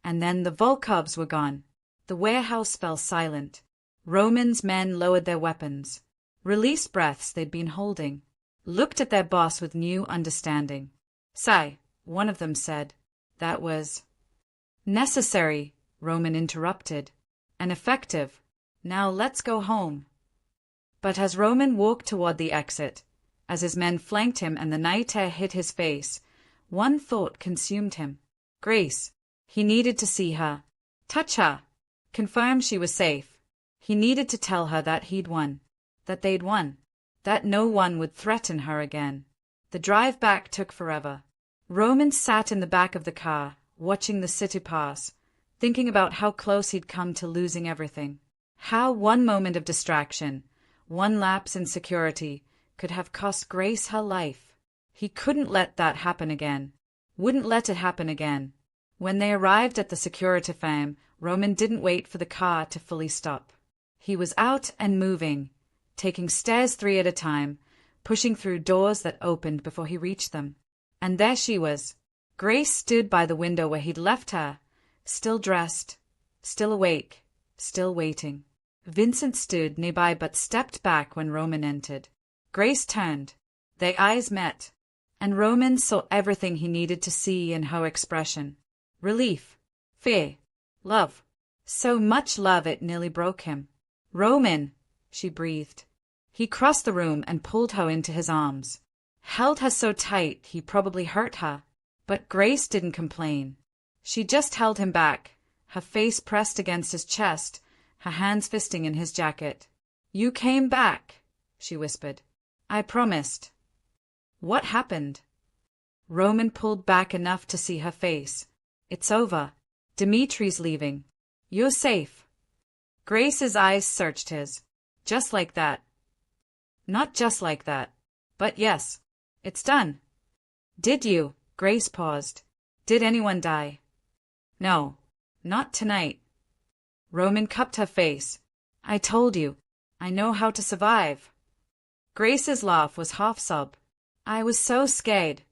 S1: And then the Volkovs were gone. The warehouse fell silent. Roman's men lowered their weapons, released breaths they'd been holding, looked at their boss with new understanding. Sigh, one of them said. That was necessary, Roman interrupted. And effective. Now let's go home. But as Roman walked toward the exit, as his men flanked him and the night air hit his face, one thought consumed him. Grace. He needed to see her. Touch her. Confirm she was safe. He needed to tell her that he'd won. That they'd won. That no one would threaten her again. The drive back took forever. Roman sat in the back of the car, watching the city pass, thinking about how close he'd come to losing everything. How one moment of distraction, one lapse in security, could have cost Grace her life. He couldn't let that happen again. Wouldn't let it happen again. When they arrived at the security firm, Roman didn't wait for the car to fully stop. He was out and moving, taking stairs 3 at a time, pushing through doors that opened before he reached them. And there she was. Grace stood by the window where he'd left her, still dressed, still awake, still waiting. Vincent stood nearby but stepped back when Roman entered. Grace turned. Their eyes met, and Roman saw everything he needed to see in her expression. Relief, fear, love. So much love it nearly broke him. "Roman," she breathed. He crossed the room and pulled her into his arms. Held her so tight he probably hurt her. But Grace didn't complain. She just held him back, her face pressed against his chest, her hands fisting in his jacket. "You came back," she whispered. "I promised." "What happened?" Roman pulled back enough to see her face. "It's over. Dimitri's leaving. You're safe." Grace's eyes searched his. "Just like that." "Not just like that. But yes. It's done." "Did you?" Grace paused. "Did anyone die?" "No. Not tonight." Roman cupped her face. "I told you. I know how to survive." Grace's laugh was half sob. "I was so scared.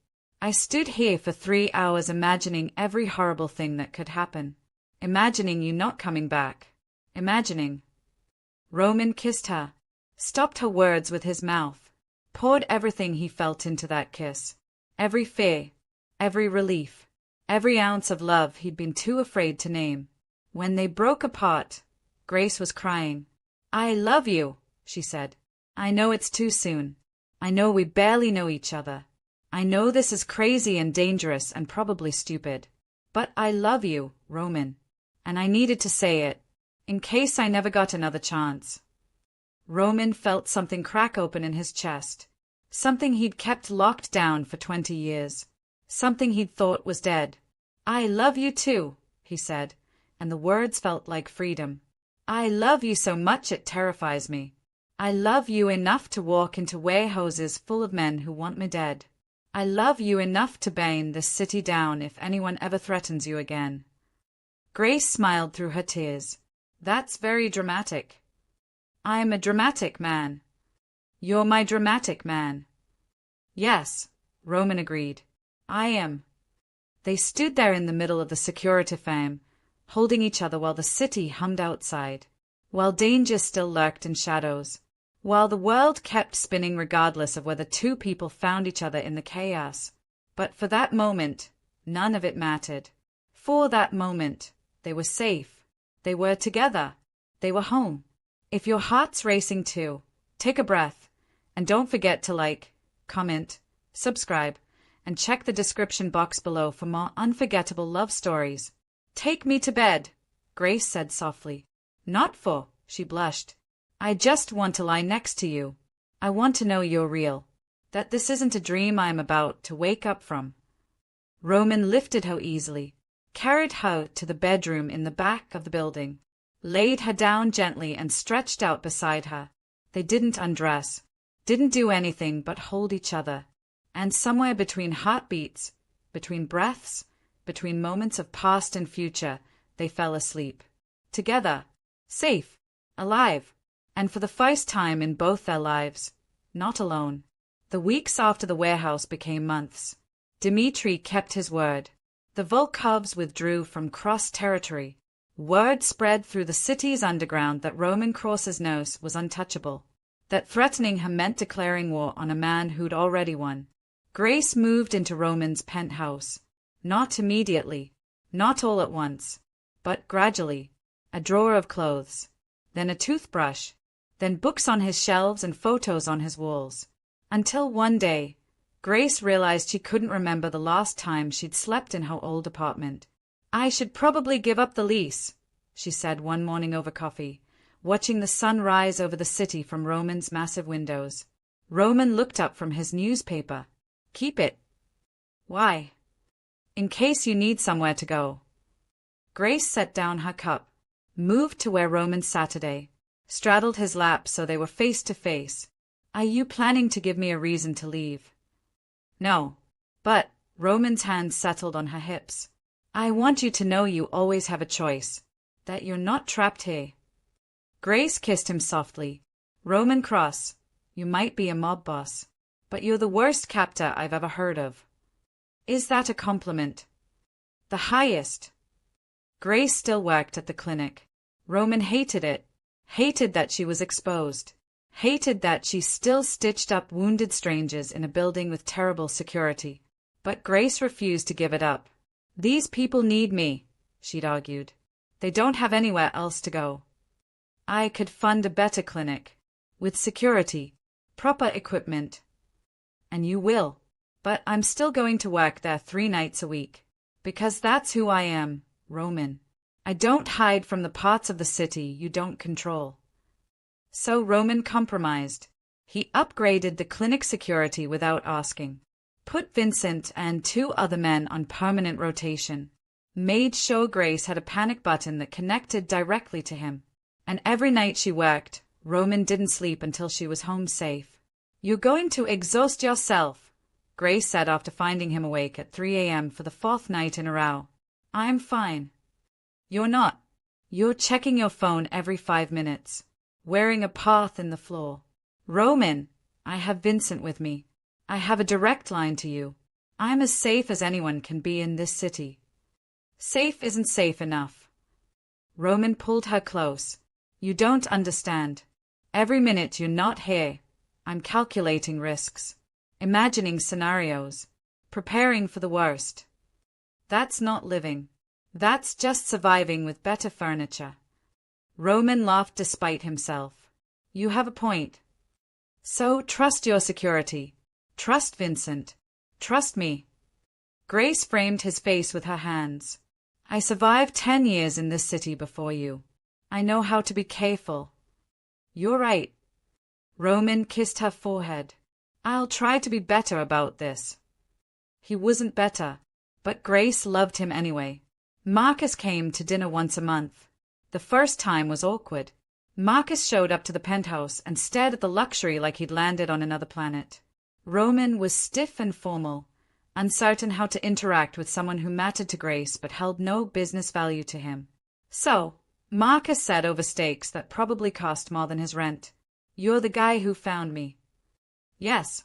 S1: I stood here for 3 hours imagining every horrible thing that could happen. Imagining you not coming back. Imagining." Roman kissed her, stopped her words with his mouth, poured everything he felt into that kiss. Every fear, every relief, every ounce of love he'd been too afraid to name. When they broke apart, Grace was crying. "I love you," she said. "I know it's too soon. I know we barely know each other. I know this is crazy and dangerous and probably stupid. But I love you, Roman. And I needed to say it, in case I never got another chance." Roman felt something crack open in his chest. Something he'd kept locked down for 20 years. Something he'd thought was dead. "I love you too," he said, and the words felt like freedom. "I love you so much it terrifies me. I love you enough to walk into warehouses full of men who want me dead. I love you enough to burn this city down if anyone ever threatens you again." Grace smiled through her tears. "That's very dramatic." "I'm a dramatic man." "You're my dramatic man." "Yes," Roman agreed. "I am." They stood there in the middle of the security firm, holding each other while the city hummed outside, while danger still lurked in shadows, while the world kept spinning regardless of whether two people found each other in the chaos. But for that moment, none of it mattered. For that moment, they were safe. They were together. They were home. If your heart's racing too, take a breath, and don't forget to like, comment, subscribe, and check the description box below for more unforgettable love stories. "Take me to bed," Grace said softly. "Not for," she blushed. "I just want to lie next to you. I want to know you're real, that this isn't a dream I'm about to wake up from." Roman lifted her easily, carried her to the bedroom in the back of the building, laid her down gently and stretched out beside her. They didn't undress, didn't do anything but hold each other. And somewhere between heartbeats, between breaths, between moments of past and future, they fell asleep. Together, safe, alive, and for the first time in both their lives, not alone. The weeks after the warehouse became months. Dimitri kept his word. The Volkovs withdrew from cross territory. Word spread through the city's underground that Roman Krasno's was untouchable, that threatening him meant declaring war on a man who'd already won. Grace moved into Roman's penthouse. Not immediately, not all at once, but gradually. A drawer of clothes, then a toothbrush, then books on his shelves and photos on his walls. Until one day, Grace realized she couldn't remember the last time she'd slept in her old apartment. "I should probably give up the lease," she said one morning over coffee, watching the sun rise over the city from Roman's massive windows. Roman looked up from his newspaper. "Keep it." "Why?" "In case you need somewhere to go." Grace set down her cup, moved to where Roman sat today, straddled his lap so they were face to face. "Are you planning to give me a reason to leave?" "No. But," Roman's hands settled on her hips, "I want you to know you always have a choice, that you're not trapped here." Grace kissed him softly. "Roman Cross, you might be a mob boss, but you're the worst captor I've ever heard of." "Is that a compliment?" "The highest." Grace still worked at the clinic. Roman hated it. hated that she was exposed, hated that she still stitched up wounded strangers in a building with terrible security. But Grace refused to give it up. These people need me, she'd argued. They don't have anywhere else to go. I could fund a better clinic, with security, proper equipment. And you will. But I'm still going to work there 3 nights a week. Because that's who I am, Roman. I don't hide from the parts of the city you don't control. So Roman compromised. He upgraded the clinic security without asking. Put Vincent and 2 other men on permanent rotation. Made sure Grace had a panic button that connected directly to him. And every night she worked, Roman didn't sleep until she was home safe. You're going to exhaust yourself, Grace said after finding him awake at 3 a.m. for the 4th night in a row. I'm fine. You're not. You're checking your phone every 5 minutes, wearing a path in the floor. Roman, I have Vincent with me. I have a direct line to you. I'm as safe as anyone can be in this city. Safe isn't safe enough. Roman pulled her close. You don't understand. Every minute you're not here, I'm calculating risks, imagining scenarios, preparing for the worst. That's not living. That's just surviving with better furniture. Roman laughed despite himself. You have a point. So trust your security. Trust Vincent. Trust me. Grace framed his face with her hands. I survived 10 years in this city before you. I know how to be careful. You're right. Roman kissed her forehead. I'll try to be better about this. He wasn't better, but Grace loved him anyway. Marcus came to dinner once a month. The first time was awkward. Marcus showed up to the penthouse and stared at the luxury like he'd landed on another planet. Roman was stiff and formal, uncertain how to interact with someone who mattered to Grace but held no business value to him. So, Marcus said over steaks that probably cost more than his rent, "You're the guy who found me." "Yes."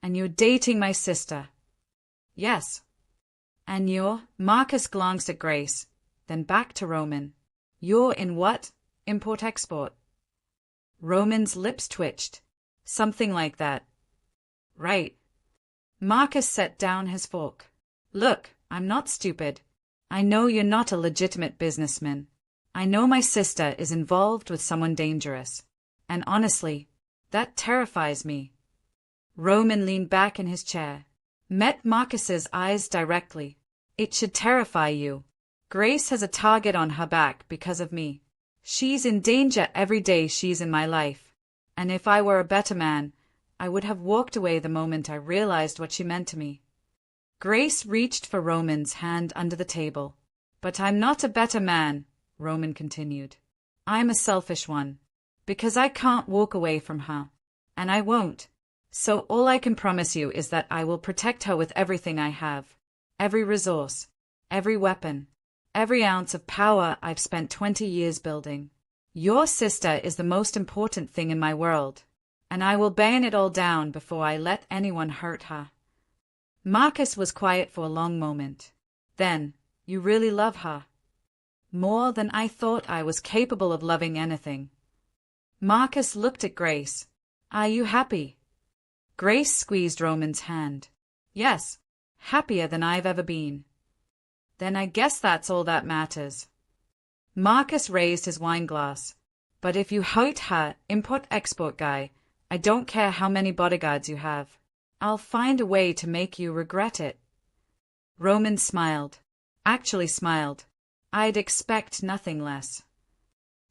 S1: "And you're dating my sister." "Yes." "And Marcus glanced at Grace, then back to Roman. "You're in what? Import-export?" Roman's lips twitched. "Something like that." "Right." Marcus set down his fork. "Look, I'm not stupid. I know you're not a legitimate businessman. I know my sister is involved with someone dangerous. And honestly, that terrifies me." Roman leaned back in his chair, met Marcus's eyes directly. "It should terrify you. Grace has a target on her back because of me. She's in danger every day she's in my life. And if I were a better man, I would have walked away the moment I realized what she meant to me." Grace reached for Roman's hand under the table. "But I'm not a better man," Roman continued. "I'm a selfish one. Because I can't walk away from her. And I won't. So all I can promise you is that I will protect her with everything I have. Every resource. Every weapon. Every ounce of power I've spent 20 years building. Your sister is the most important thing in my world. And I will burn it all down before I let anyone hurt her." Marcus was quiet for a long moment. "Then, you really love her?" "More than I thought I was capable of loving anything." Marcus looked at Grace. "Are you happy?" Grace squeezed Roman's hand. "Yes, happier than I've ever been." "Then I guess that's all that matters." Marcus raised his wine glass. "But if you hurt her, import-export guy, I don't care how many bodyguards you have. I'll find a way to make you regret it." Roman smiled. Actually smiled. I'd expect nothing less.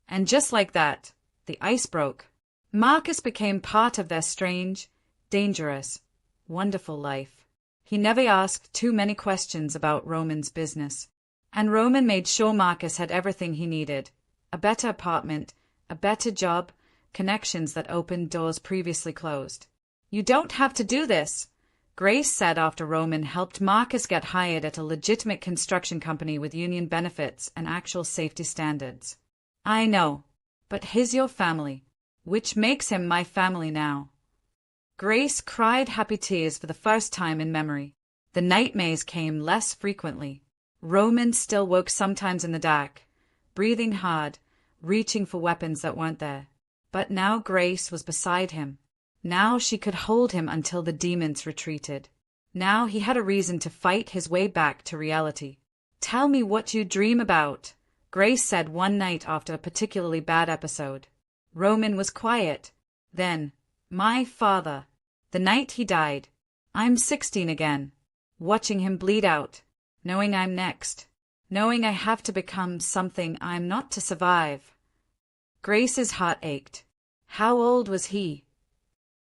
S1: And just like that, the ice broke. Marcus became part of their strange, dangerous, wonderful life. He never asked too many questions about Roman's business. And Roman made sure Marcus had everything he needed. A better apartment, a better job, connections that opened doors previously closed. "You don't have to do this," Grace said after Roman helped Marcus get hired at a legitimate construction company with union benefits and actual safety standards. "I know, but he's your family, which makes him my family now." Grace cried happy tears for the first time in memory. The nightmares came less frequently. Roman still woke sometimes in the dark, breathing hard, reaching for weapons that weren't there. But now Grace was beside him. Now she could hold him until the demons retreated. Now he had a reason to fight his way back to reality. "Tell me what you dream about," Grace said one night after a particularly bad episode. Roman was quiet. Then, "My father. The night he died. I'm 16 again. Watching him bleed out. Knowing I'm next. Knowing I have to become something I'm not to survive." Grace's heart ached. How old was he?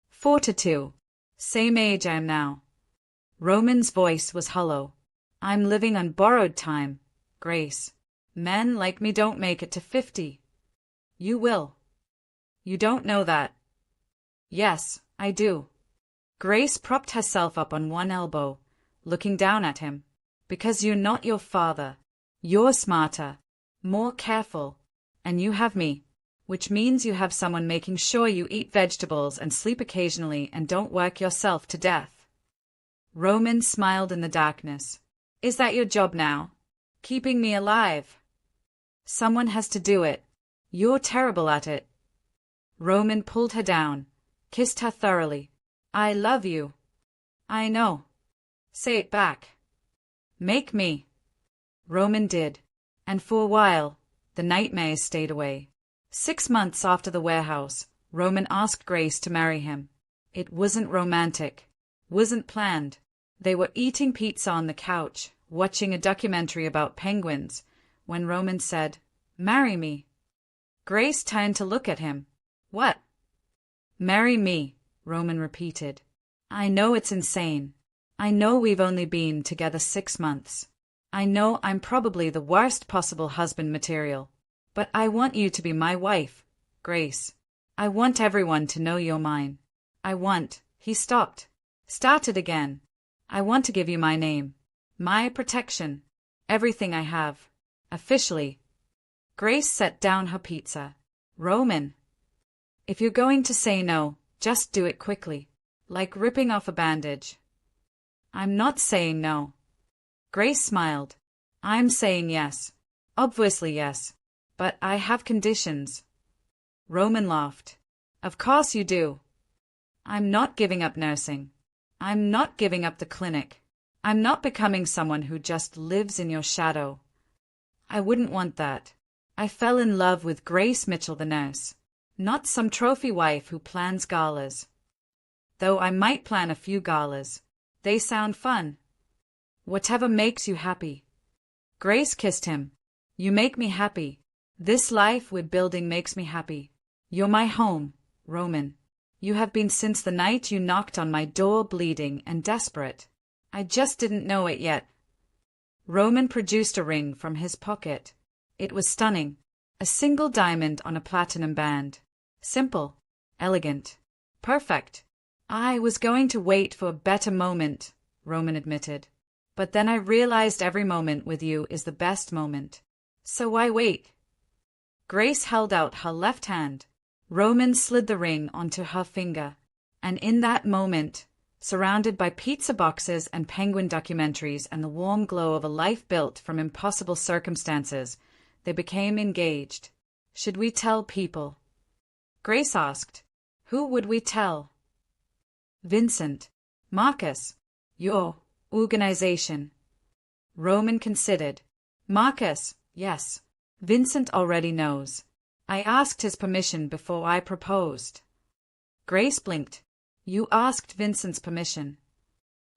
S1: 42. Same age I am now. Roman's voice was hollow. "I'm living on borrowed time, Grace. Men like me don't make it to 50. You will. You don't know that." "Yes, I do." Grace propped herself up on one elbow, looking down at him. "Because you're not your father. You're smarter, more careful, and you have me, which means you have someone making sure you eat vegetables and sleep occasionally and don't work yourself to death." Roman smiled in the darkness. "Is that your job now? Keeping me alive?" "Someone has to do it. You're terrible at it." Roman pulled her down, kissed her thoroughly. "I love you." "I know. Say it back." "Make me." Roman did, and for a while, the nightmares stayed away. 6 months after the warehouse, Roman asked Grace to marry him. It wasn't romantic, wasn't planned. They were eating pizza on the couch, watching a documentary about penguins, when Roman said, "Marry me." Grace turned to look at him. "What?" "Marry me," Roman repeated. "I know it's insane. I know we've only been together 6 months. I know I'm probably the worst possible husband material. But I want you to be my wife, Grace. I want everyone to know you're mine. I want—" He stopped. Started again. "I want to give you my name. My protection. Everything I have. Officially." Grace set down her pizza. "Roman. If you're going to say no, just do it quickly. Like ripping off a bandage." "I'm not saying no." Grace smiled. "I'm saying yes. Obviously yes. But I have conditions." Roman laughed. "Of course you do. I'm not giving up nursing. I'm not giving up the clinic. I'm not becoming someone who just lives in your shadow. I wouldn't want that. I fell in love with Grace Mitchell the nurse, not some trophy wife who plans galas. Though I might plan a few galas. They sound fun. Whatever makes you happy." Grace kissed him. "You make me happy. This life we're building makes me happy. You're my home, Roman. You have been since the night you knocked on my door bleeding and desperate. I just didn't know it yet." Roman produced a ring from his pocket. It was stunning. A single diamond on a platinum band. Simple. Elegant. Perfect. "I was going to wait for a better moment," Roman admitted. "But then I realized every moment with you is the best moment. So why wait?" Grace held out her left hand. Roman slid the ring onto her finger. And in that moment, surrounded by pizza boxes and penguin documentaries and the warm glow of a life built from impossible circumstances, they became engaged. "Should we tell people?" Grace asked. "Who would we tell?" "Vincent. Marcus. Your organization." Roman considered. "Marcus, yes. Vincent already knows. I asked his permission before I proposed." Grace blinked. "You asked Vincent's permission?"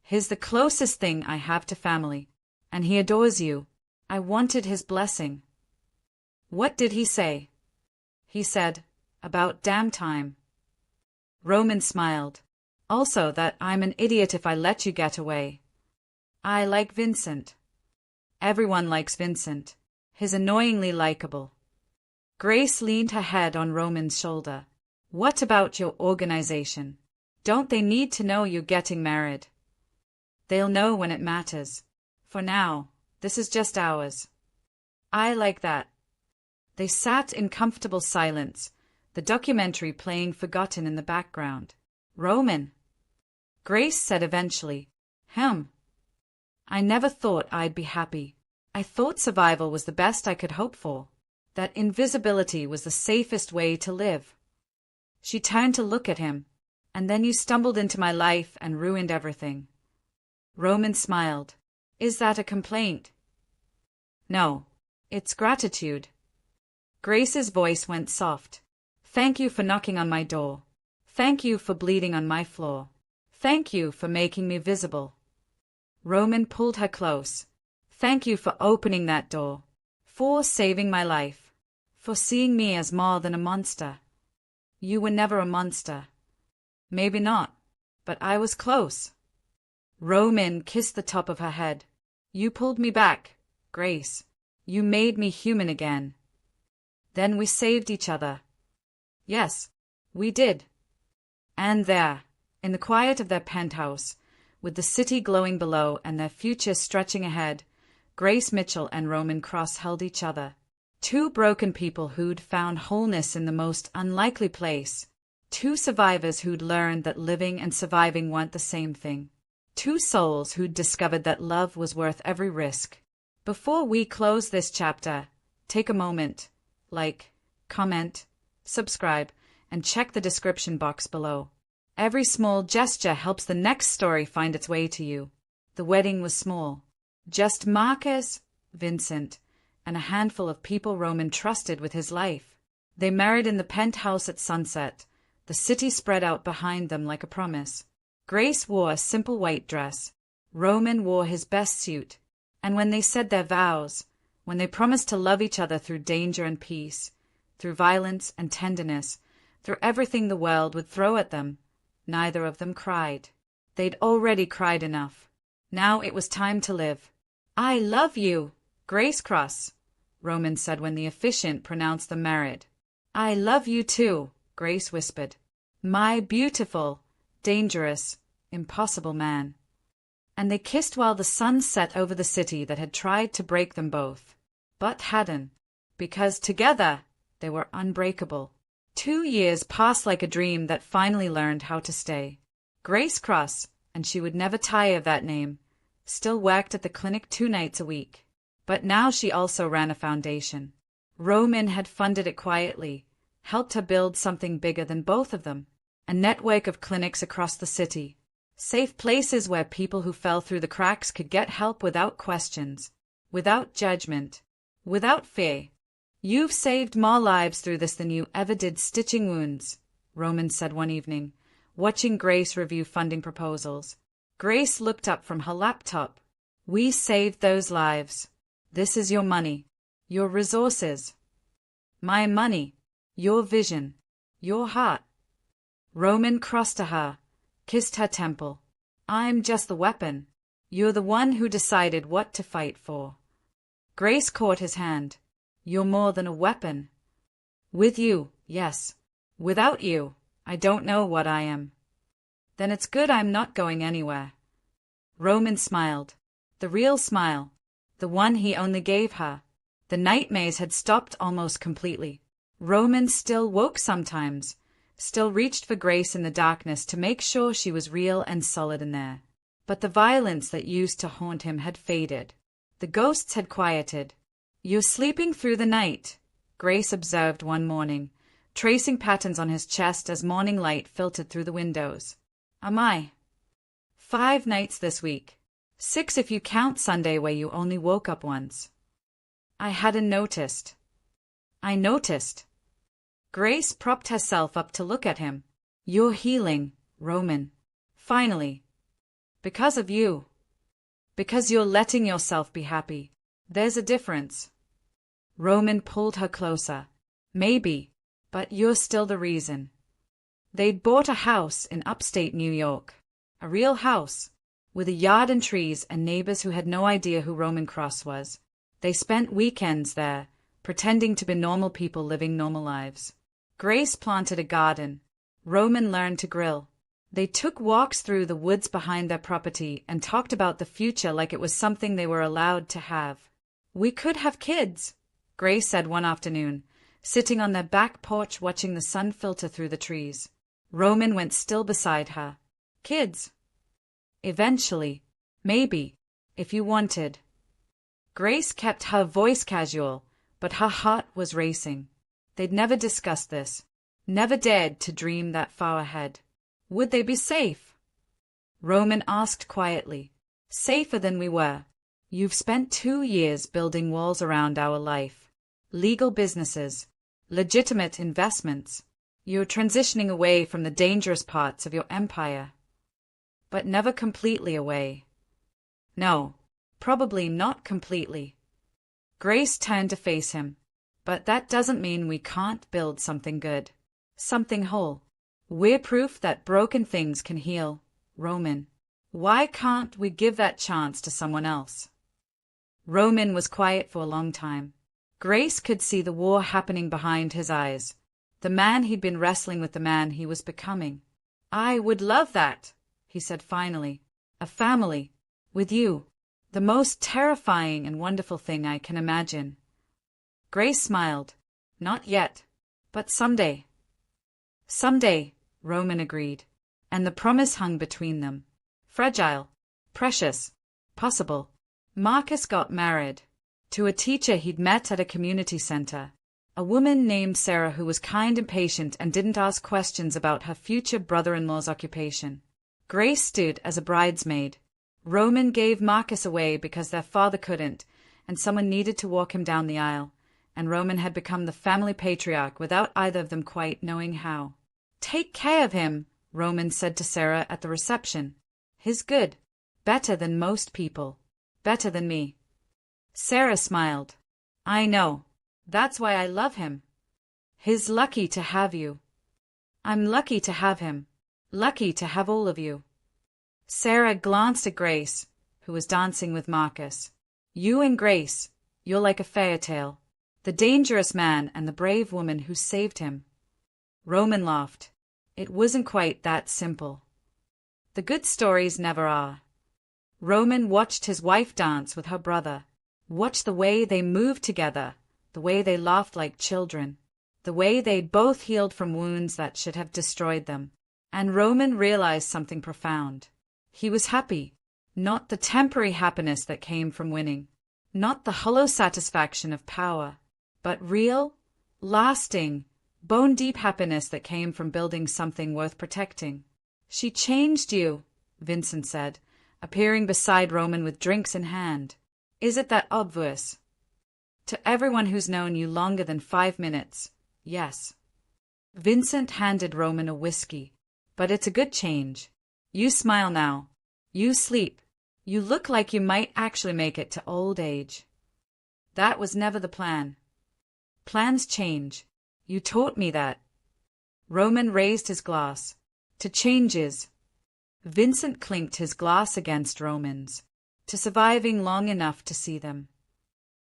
S1: "He's the closest thing I have to family, and he adores you. I wanted his blessing." "What did he say?" "He said, about damn time." Roman smiled. "Also that I'm an idiot if I let you get away." "I like Vincent." "Everyone likes Vincent. He's annoyingly likable." Grace leaned her head on Roman's shoulder. "What about your organization? Don't they need to know you're getting married?" "They'll know when it matters. For now, this is just ours." "I like that." They sat in comfortable silence, the documentary playing forgotten in the background. "Roman," Grace said eventually, "I never thought I'd be happy. I thought survival was the best I could hope for. that invisibility was the safest way to live. She turned to look at him. And then you stumbled into my life and ruined everything. Roman smiled. Is that a complaint? No. It's gratitude. Grace's voice went soft. Thank you for knocking on my door. Thank you for bleeding on my floor. Thank you for making me visible. Roman pulled her close. Thank you for opening that door. For saving my life. For seeing me as more than a monster. You were never a monster. Maybe not, but I was close. Roman kissed the top of her head. You pulled me back, Grace. You made me human again. Then we saved each other. Yes, we did. And there, in the quiet of their penthouse, with the city glowing below and their future stretching ahead, Grace Mitchell and Roman Cross held each other. Two broken people who'd found wholeness in the most unlikely place. Two survivors who'd learned that living and surviving weren't the same thing. Two souls who'd discovered that love was worth every risk. Before we close this chapter, take a moment, like, comment, subscribe, and check the description box below. Every small gesture helps the next story find its way to you. The wedding was small. Just Marcus, Vincent, and a handful of people Roman trusted with his life. They married in the penthouse at sunset. The city spread out behind them like a promise. Grace wore a simple white dress. Roman wore his best suit. And when they said their vows, when they promised to love each other through danger and peace, through violence and tenderness, through everything the world would throw at them, neither of them cried. They'd already cried enough. Now it was time to live. I love you, Grace Cross, Roman said when the officiant pronounced them married. I love you too, Grace whispered. My beautiful, dangerous, impossible man. And they kissed while the sun set over the city that had tried to break them both, but hadn't, because together they were unbreakable. 2 years passed like a dream that finally learned how to stay. Grace Cross, and she would never tire of that name, still worked at the clinic 2 nights a week. But now she also ran a foundation. Roman had funded it quietly, helped her build something bigger than both of them. A network of clinics across the city. Safe places where people who fell through the cracks could get help without questions, without judgment, without fear. You've saved more lives through this than you ever did stitching wounds, Roman said one evening, watching Grace review funding proposals. Grace looked up from her laptop. We saved those lives. This is your money, your resources. My money, your vision, your heart. Roman crossed to her, kissed her temple. I'm just the weapon. You're the one who decided what to fight for. Grace caught his hand. You're more than a weapon. With you, yes. Without you, I don't know what I am. Then it's good I'm not going anywhere. Roman smiled. The real smile. The one he only gave her. The nightmares had stopped almost completely. Roman still woke sometimes, still reached for Grace in the darkness to make sure she was real and solid in there. But the violence that used to haunt him had faded. The ghosts had quieted. You're sleeping through the night, Grace observed one morning, tracing patterns on his chest as morning light filtered through the windows. Am I? 5 nights this week. 6 if you count Sunday where you only woke up once. I hadn't noticed. I noticed. Grace propped herself up to look at him. You're healing, Roman. Finally. Because of you. Because you're letting yourself be happy. There's a difference. Roman pulled her closer. Maybe, but you're still the reason. They'd bought a house in upstate New York. A real house, with a yard and trees and neighbors who had no idea who Roman Cross was. They spent weekends there, pretending to be normal people living normal lives. Grace planted a garden. Roman learned to grill. They took walks through the woods behind their property and talked about the future like it was something they were allowed to have. We could have kids, Grace said one afternoon, sitting on their back porch watching the sun filter through the trees. Roman went still beside her. Kids. Eventually. Maybe. If you wanted. Grace kept her voice casual, but her heart was racing. They'd never discussed this, never dared to dream that far ahead. Would they be safe? Roman asked quietly. Safer than we were. You've spent 2 years building walls around our life. Legal businesses, legitimate investments. You're transitioning away from the dangerous parts of your empire. But never completely away. No, probably not completely. Grace turned to face him. But that doesn't mean we can't build something good. Something whole. We're proof that broken things can heal, Roman. Why can't we give that chance to someone else? Roman was quiet for a long time. Grace could see the war happening behind his eyes. The man he'd been wrestling with the man he was becoming. I would love that, he said finally. A family. With you. The most terrifying and wonderful thing I can imagine. Grace smiled. Not yet. But someday. Someday, Roman agreed. And the promise hung between them. Fragile. Precious. Possible. Marcus got married. To a teacher he'd met at a community center. A woman named Sarah who was kind and patient and didn't ask questions about her future brother-in-law's occupation. Grace stood as a bridesmaid. Roman gave Marcus away because their father couldn't, and someone needed to walk him down the aisle, and Roman had become the family patriarch without either of them quite knowing how. Take care of him, Roman said to Sarah at the reception. He's good. Better than most people. Better than me. Sarah smiled. I know. That's why I love him. He's lucky to have you. I'm lucky to have him. Lucky to have all of you. Sarah glanced at Grace, who was dancing with Marcus. You and Grace, you're like a fairy tale. The dangerous man and the brave woman who saved him. Roman laughed. It wasn't quite that simple. The good stories never are. Roman watched his wife dance with her brother. Watched the way they moved together, the way they laughed like children, the way they both healed from wounds that should have destroyed them. And Roman realized something profound. He was happy, not the temporary happiness that came from winning, not the hollow satisfaction of power, but real, lasting, bone-deep happiness that came from building something worth protecting. She changed you, Vincent said, appearing beside Roman with drinks in hand. Is it that obvious? To everyone who's known you longer than 5 minutes, yes. Vincent handed Roman a whiskey. But it's a good change. You smile now. You sleep. You look like you might actually make it to old age. That was never the plan. Plans change. You taught me that. Roman raised his glass. To changes. Vincent clinked his glass against Roman's. To surviving long enough to see them.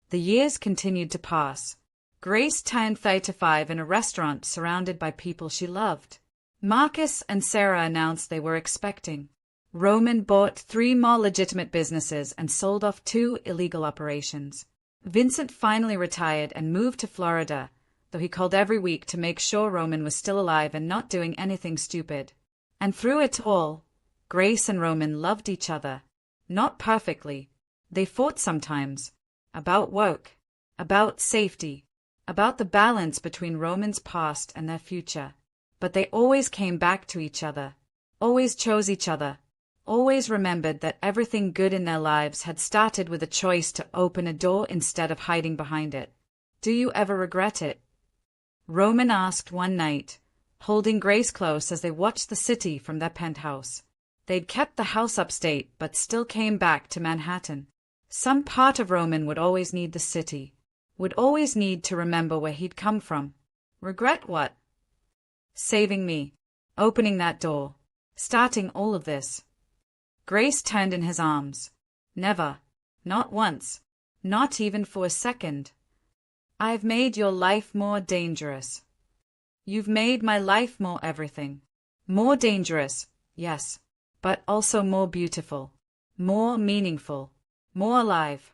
S1: The years continued to pass. Grace turned 35 in a restaurant surrounded by people she loved. Marcus and Sarah announced they were expecting. Roman bought 3 more legitimate businesses and sold off 2 illegal operations. Vincent finally retired and moved to Florida, though he called every week to make sure Roman was still alive and not doing anything stupid. And through it all, Grace and Roman loved each other. Not perfectly. They fought sometimes. About work. About safety. About the balance between Roman's past and their future. But they always came back to each other. Always chose each other. Always remembered that everything good in their lives had started with a choice to open a door instead of hiding behind it. Do you ever regret it? Roman asked one night, holding Grace close as they watched the city from their penthouse. They'd kept the house upstate, but still came back to Manhattan. Some part of Roman would always need the city, would always need to remember where he'd come from. Regret what? Saving me. Opening that door. Starting all of this. Grace turned in his arms. Never. Not once. Not even for a second. I've made your life more dangerous. You've made my life more everything. More dangerous, yes, but also more beautiful. More meaningful. More alive.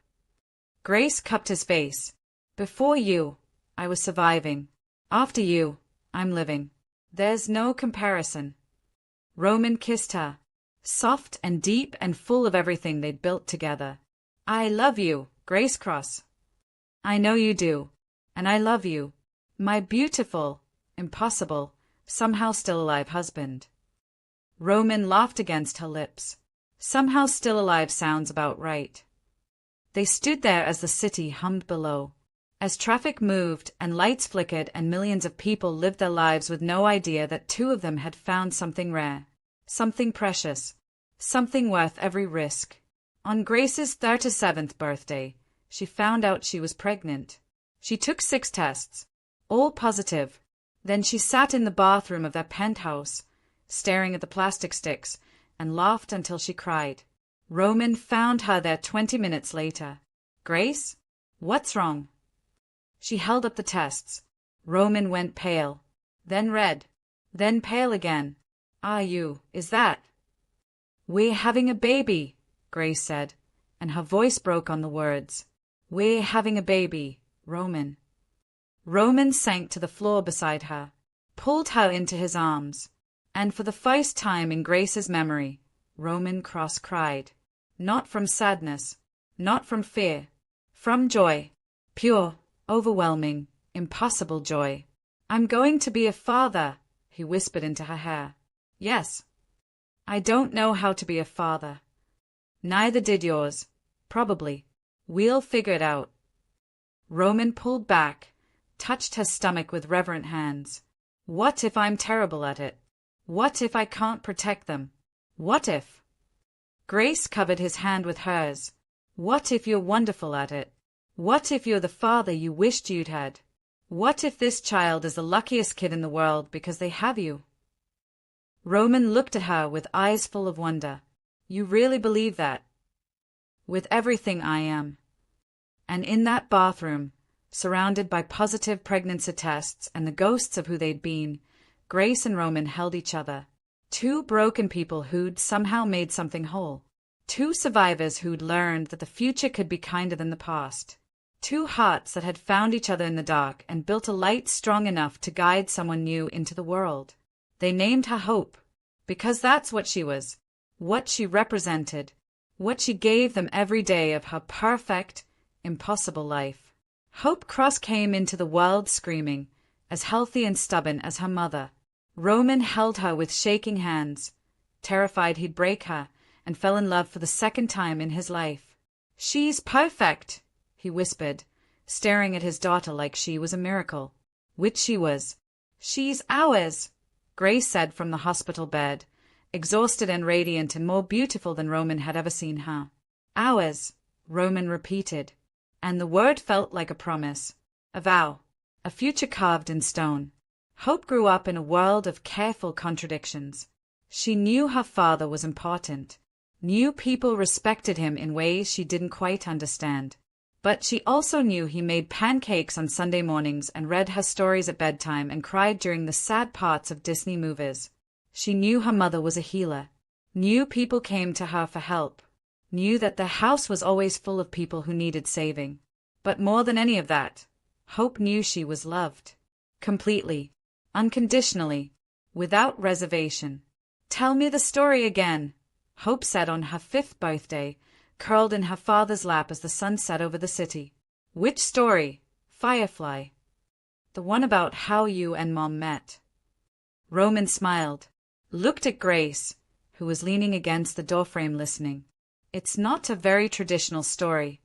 S1: Grace cupped his face. Before you, I was surviving. After you, I'm living. There's no comparison. Roman kissed her. Soft and deep and full of everything they'd built together. I love you, Grace Cross. I know you do. And I love you, my beautiful, impossible, somehow still alive husband. Roman laughed against her lips. Somehow still alive sounds about right. They stood there as the city hummed below, as traffic moved and lights flickered and millions of people lived their lives with no idea that two of them had found something rare, something precious, something worth every risk. On Grace's 37th birthday, she found out she was pregnant. She took 6 tests, all positive. Then she sat in the bathroom of their penthouse, staring at the plastic sticks, and laughed until she cried. Roman found her there 20 minutes later. Grace? What's wrong? She held up the tests. Roman went pale, then red, then pale again. Is that? We're having a baby, Grace said, and her voice broke on the words. We're having a baby, Roman. Roman sank to the floor beside her, pulled her into his arms, and for the first time in Grace's memory, Roman cried. Not from sadness, not from fear, from joy. Pure, overwhelming, impossible joy. I'm going to be a father, he whispered into her hair. Yes. I don't know how to be a father. Neither did yours, probably. We'll figure it out. Roman pulled back, touched her stomach with reverent hands. What if I'm terrible at it? What if I can't protect them? What if? Grace covered his hand with hers. What if you're wonderful at it? What if you're the father you wished you'd had? What if this child is the luckiest kid in the world because they have you? Roman looked at her with eyes full of wonder. You really believe that? With everything I am. And in that bathroom, surrounded by positive pregnancy tests and the ghosts of who they'd been, Grace and Roman held each other. 2 broken people who'd somehow made something whole. 2 survivors who'd learned that the future could be kinder than the past. 2 hearts that had found each other in the dark and built a light strong enough to guide someone new into the world. They named her Hope, because that's what she was, what she represented, what she gave them every day of her perfect, impossible life. Hope Cross came into the world screaming, as healthy and stubborn as her mother. Roman held her with shaking hands, terrified he'd break her, and fell in love for the second time in his life. She's perfect, he whispered, staring at his daughter like she was a miracle. Which she was. She's ours, Grace said from the hospital bed, exhausted and radiant and more beautiful than Roman had ever seen her. Ours, Roman repeated, and the word felt like a promise, a vow, a future carved in stone. Hope grew up in a world of careful contradictions. She knew her father was important, knew people respected him in ways she didn't quite understand. But she also knew he made pancakes on Sunday mornings and read her stories at bedtime and cried during the sad parts of Disney movies. She knew her mother was a healer, knew people came to her for help, knew that the house was always full of people who needed saving. But more than any of that, Hope knew she was loved. Completely. Unconditionally, without reservation. Tell me the story again, Hope said on her 5th birthday, curled in her father's lap as the sun set over the city. Which story, Firefly? The one about how you and Mom met. Roman smiled, looked at Grace, who was leaning against the doorframe listening. It's not a very traditional story.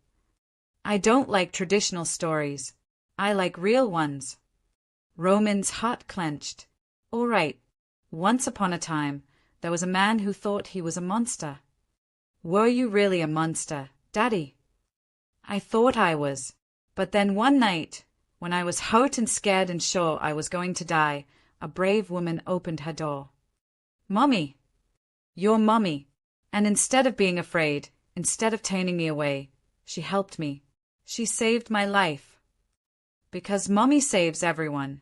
S1: I don't like traditional stories. I like real ones. Roman's heart clenched. All right. Once upon a time, there was a man who thought he was a monster. Were you really a monster, Daddy? I thought I was. But then one night, when I was hurt and scared and sure I was going to die, a brave woman opened her door. Mommy. Your mommy. And instead of being afraid, instead of turning me away, she helped me. She saved my life. Because Mommy saves everyone.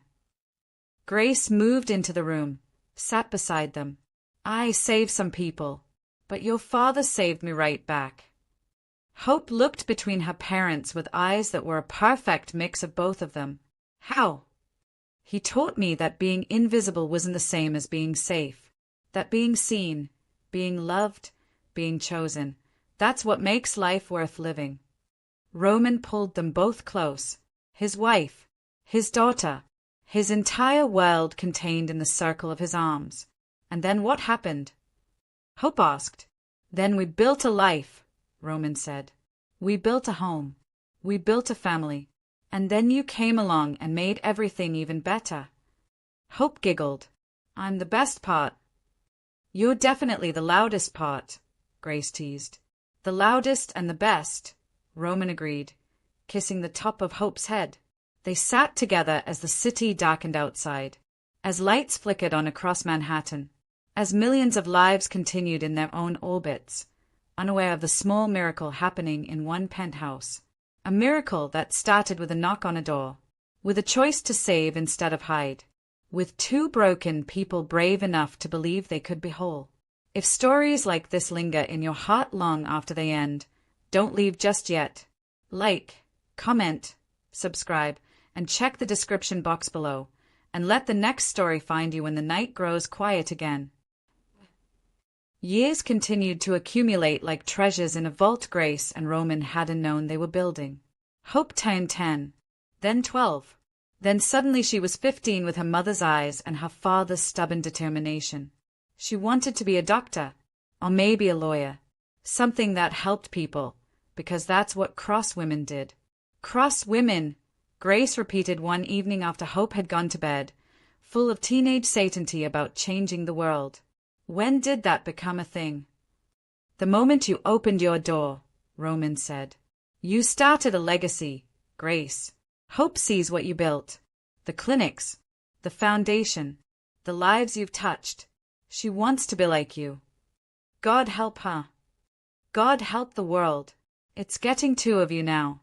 S1: Grace moved into the room, sat beside them. I saved some people, but your father saved me right back. Hope looked between her parents with eyes that were a perfect mix of both of them. How? He taught me that being invisible wasn't the same as being safe, that being seen, being loved, being chosen, that's what makes life worth living. Roman pulled them both close, his wife, His daughter. His entire world contained in the circle of his arms. And then what happened? Hope asked. Then we built a life, Roman said. We built a home. We built a family. And then you came along and made everything even better. Hope giggled. I'm the best part. You're definitely the loudest part, Grace teased. The loudest and the best, Roman agreed, kissing the top of Hope's head. They sat together as the city darkened outside, as lights flickered on across Manhattan, as millions of lives continued in their own orbits, unaware of the small miracle happening in one penthouse. A miracle that started with a knock on a door, with a choice to save instead of hide, with two broken people brave enough to believe they could be whole. If stories like this linger in your heart long after they end, don't leave just yet. Like, comment, subscribe, and check the description box below, and let the next story find you when the night grows quiet again. Years continued to accumulate like treasures in a vault Grace and Roman hadn't known they were building. Hope turned 10, then 12. Then suddenly she was 15 with her mother's eyes and her father's stubborn determination. She wanted to be a doctor, or maybe a lawyer, something that helped people, because that's what cross women did. Cross women, Grace repeated one evening after Hope had gone to bed, full of teenage certainty about changing the world. When did that become a thing? The moment you opened your door, Roman said. You started a legacy, Grace. Hope sees what you built. The clinics, the foundation, the lives you've touched. She wants to be like you. God help her. God help the world. It's getting two of you now.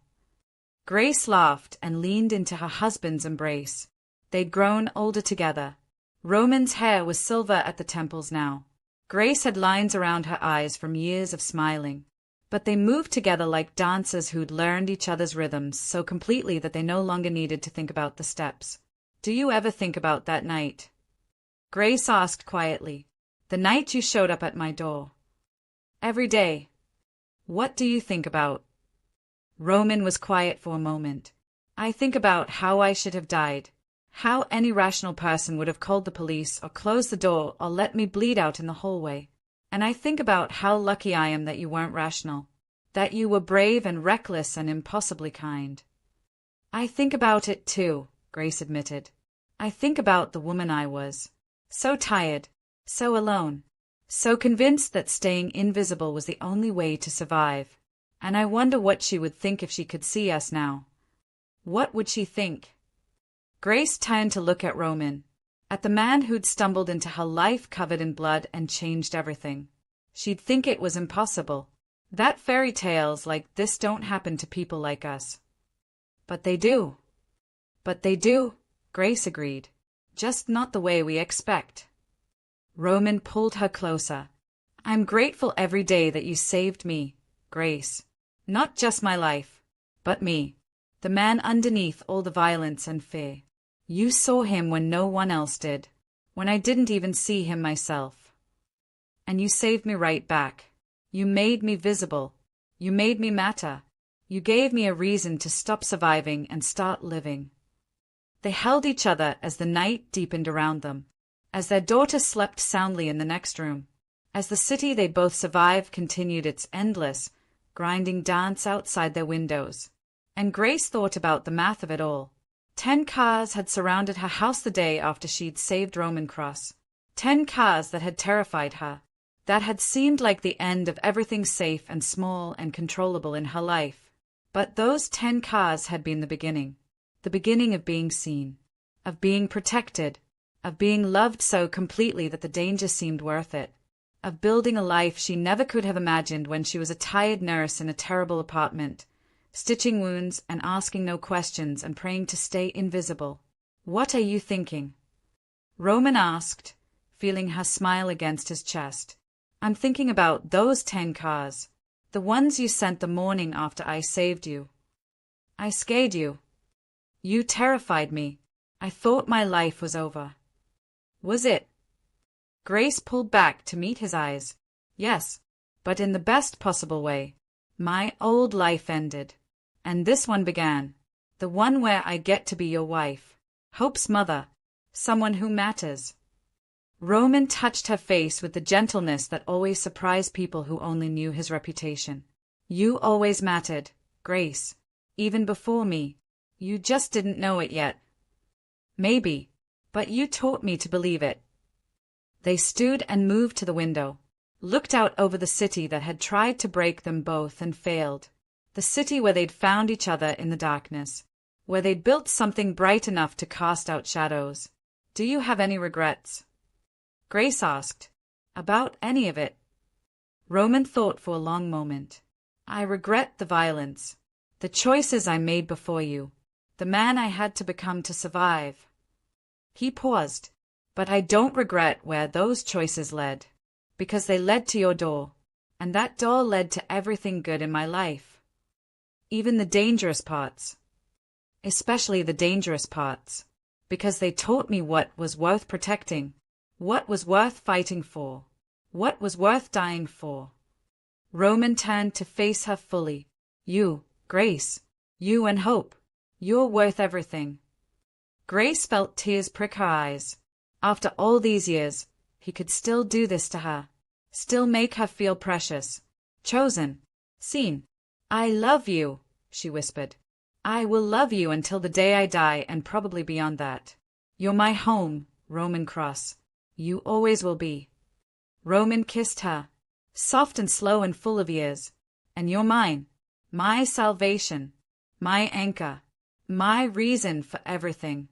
S1: Grace laughed and leaned into her husband's embrace. They'd grown older together. Roman's hair was silver at the temples now. Grace had lines around her eyes from years of smiling. But they moved together like dancers who'd learned each other's rhythms so completely that they no longer needed to think about the steps. Do you ever think about that night? Grace asked quietly. The night you showed up at my door. Every day. What do you think about? Roman was quiet for a moment. I think about how I should have died. How any rational person would have called the police or closed the door or let me bleed out in the hallway. And I think about how lucky I am that you weren't rational. That you were brave and reckless and impossibly kind. I think about it too, Grace admitted. I think about the woman I was. So tired. So alone. So convinced that staying invisible was the only way to survive. And I wonder what she would think if she could see us now. What would she think? Grace turned to look at Roman, at the man who'd stumbled into her life covered in blood and changed everything. She'd think it was impossible. That fairy tales like this don't happen to people like us. But they do. But they do, Grace agreed. Just not the way we expect. Roman pulled her closer. I'm grateful every day that you saved me, Grace. Not just my life, but me. The man underneath all the violence and fear. You saw him when no one else did, when I didn't even see him myself. And you saved me right back. You made me visible. You made me matter. You gave me a reason to stop surviving and start living. They held each other as the night deepened around them, as their daughter slept soundly in the next room, as the city they'd both survived continued its endless, grinding dance outside their windows. And Grace thought about the math of it all. 10 cars had surrounded her house the day after she'd saved Roman Cross. 10 cars that had terrified her, that had seemed like the end of everything safe and small and controllable in her life. But those 10 cars had been the beginning of being seen, of being protected, of being loved so completely that the danger seemed worth it, of building a life she never could have imagined when she was a tired nurse in a terrible apartment, stitching wounds and asking no questions and praying to stay invisible. What are you thinking? Roman asked, feeling her smile against his chest. I'm thinking about those 10 cars, the ones you sent the morning after I saved you. I scared you. You terrified me. I thought my life was over. Was it? Grace pulled back to meet his eyes. Yes, but in the best possible way. My old life ended. And this one began. The one where I get to be your wife. Hope's mother. Someone who matters. Roman touched her face with the gentleness that always surprised people who only knew his reputation. You always mattered, Grace. Even before me. You just didn't know it yet. Maybe. But you taught me to believe it. They stood and moved to the window. Looked out over the city that had tried to break them both and failed. The city where they'd found each other in the darkness. Where they'd built something bright enough to cast out shadows. Do you have any regrets? Grace asked. About any of it? Roman thought for a long moment. I regret the violence. The choices I made before you. The man I had to become to survive. He paused. But I don't regret where those choices led. Because they led to your door. And that door led to everything good in my life. Even the dangerous parts. Especially the dangerous parts. Because they taught me what was worth protecting. What was worth fighting for. What was worth dying for. Roman turned to face her fully. You, Grace. You and Hope. You're worth everything. Grace felt tears prick her eyes. After all these years, he could still do this to her. Still make her feel precious. Chosen. Seen. I love you, she whispered. I will love you until the day I die and probably beyond that. You're my home, Roman Cross. You always will be. Roman kissed her. Soft and slow and full of years. And you're mine. My salvation. My anchor. My reason for everything.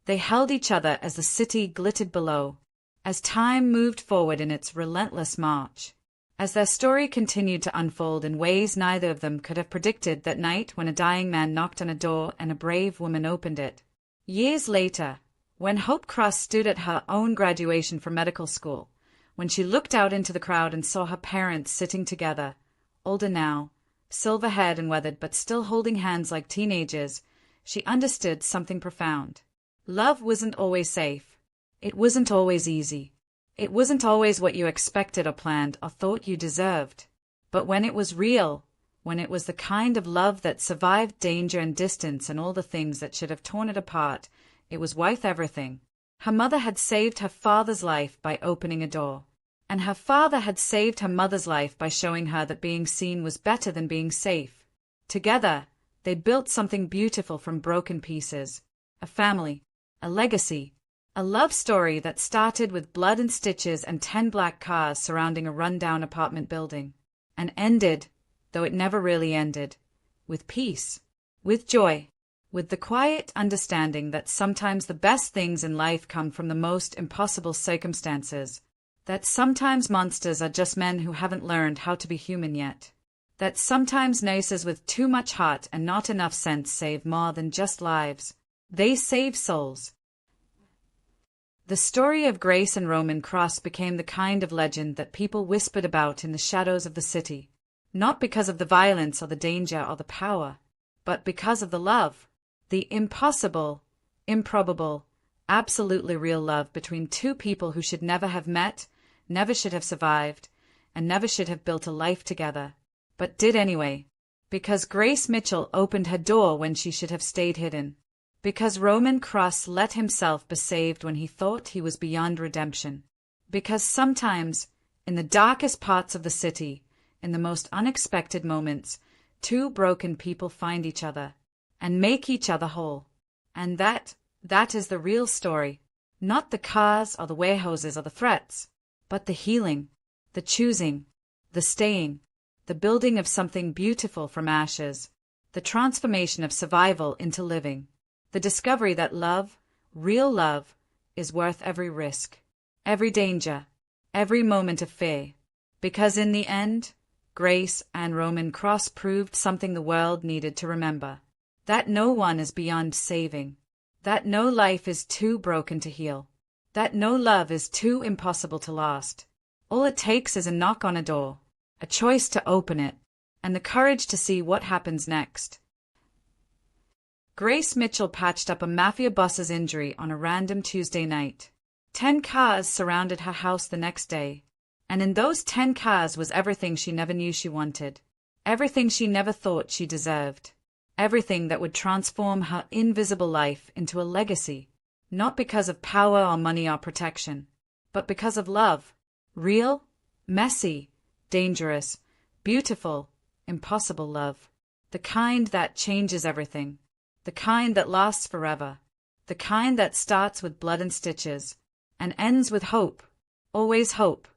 S1: They held each other as the city glittered below, as time moved forward in its relentless march, as their story continued to unfold in ways neither of them could have predicted that night when a dying man knocked on a door and a brave woman opened it. Years later, when Hope Cross stood at her own graduation from medical school, when she looked out into the crowd and saw her parents sitting together, older now, silver-haired and weathered but still holding hands like teenagers, she understood something profound. Love wasn't always safe. It wasn't always easy. It wasn't always what you expected or planned or thought you deserved. But when it was real, when it was the kind of love that survived danger and distance and all the things that should have torn it apart, it was worth everything. Her mother had saved her father's life by opening a door. And her father had saved her mother's life by showing her that being seen was better than being safe. Together, they built something beautiful from broken pieces. A family. A legacy. A love story that started with blood and stitches and 10 black cars surrounding a rundown apartment building. And ended, though it never really ended, with peace. With joy. With the quiet understanding that sometimes the best things in life come from the most impossible circumstances. That sometimes monsters are just men who haven't learned how to be human yet. That sometimes nurses with too much heart and not enough sense save more than just lives. They save souls. The story of Grace and Roman Cross became the kind of legend that people whispered about in the shadows of the city, not because of the violence or the danger or the power, but because of the love, the impossible, improbable, absolutely real love between two people who should never have met, never should have survived, and never should have built a life together, but did anyway, because Grace Mitchell opened her door when she should have stayed hidden. Because Roman Cross let himself be saved when he thought he was beyond redemption. Because sometimes, in the darkest parts of the city, in the most unexpected moments, two broken people find each other, and make each other whole. And that is the real story. Not the cars or the warehouses or the threats, but the healing, the choosing, the staying, the building of something beautiful from ashes, the transformation of survival into living. The discovery that love, real love, is worth every risk, every danger, every moment of fear. Because in the end, Grace and Roman Cross proved something the world needed to remember. That no one is beyond saving. That no life is too broken to heal. That no love is too impossible to last. All it takes is a knock on a door, a choice to open it, and the courage to see what happens next. Grace Mitchell patched up a Mafia boss's injury on a random Tuesday night. 10 cars surrounded her house the next day, and in those 10 cars was everything she never knew she wanted, everything she never thought she deserved. everything that would transform her invisible life into a legacy, not because of power or money or protection, but because of love. Real, messy, dangerous, beautiful, impossible love. The kind that changes everything. The kind that lasts forever. The kind that starts with blood and stitches and ends with hope. Always hope.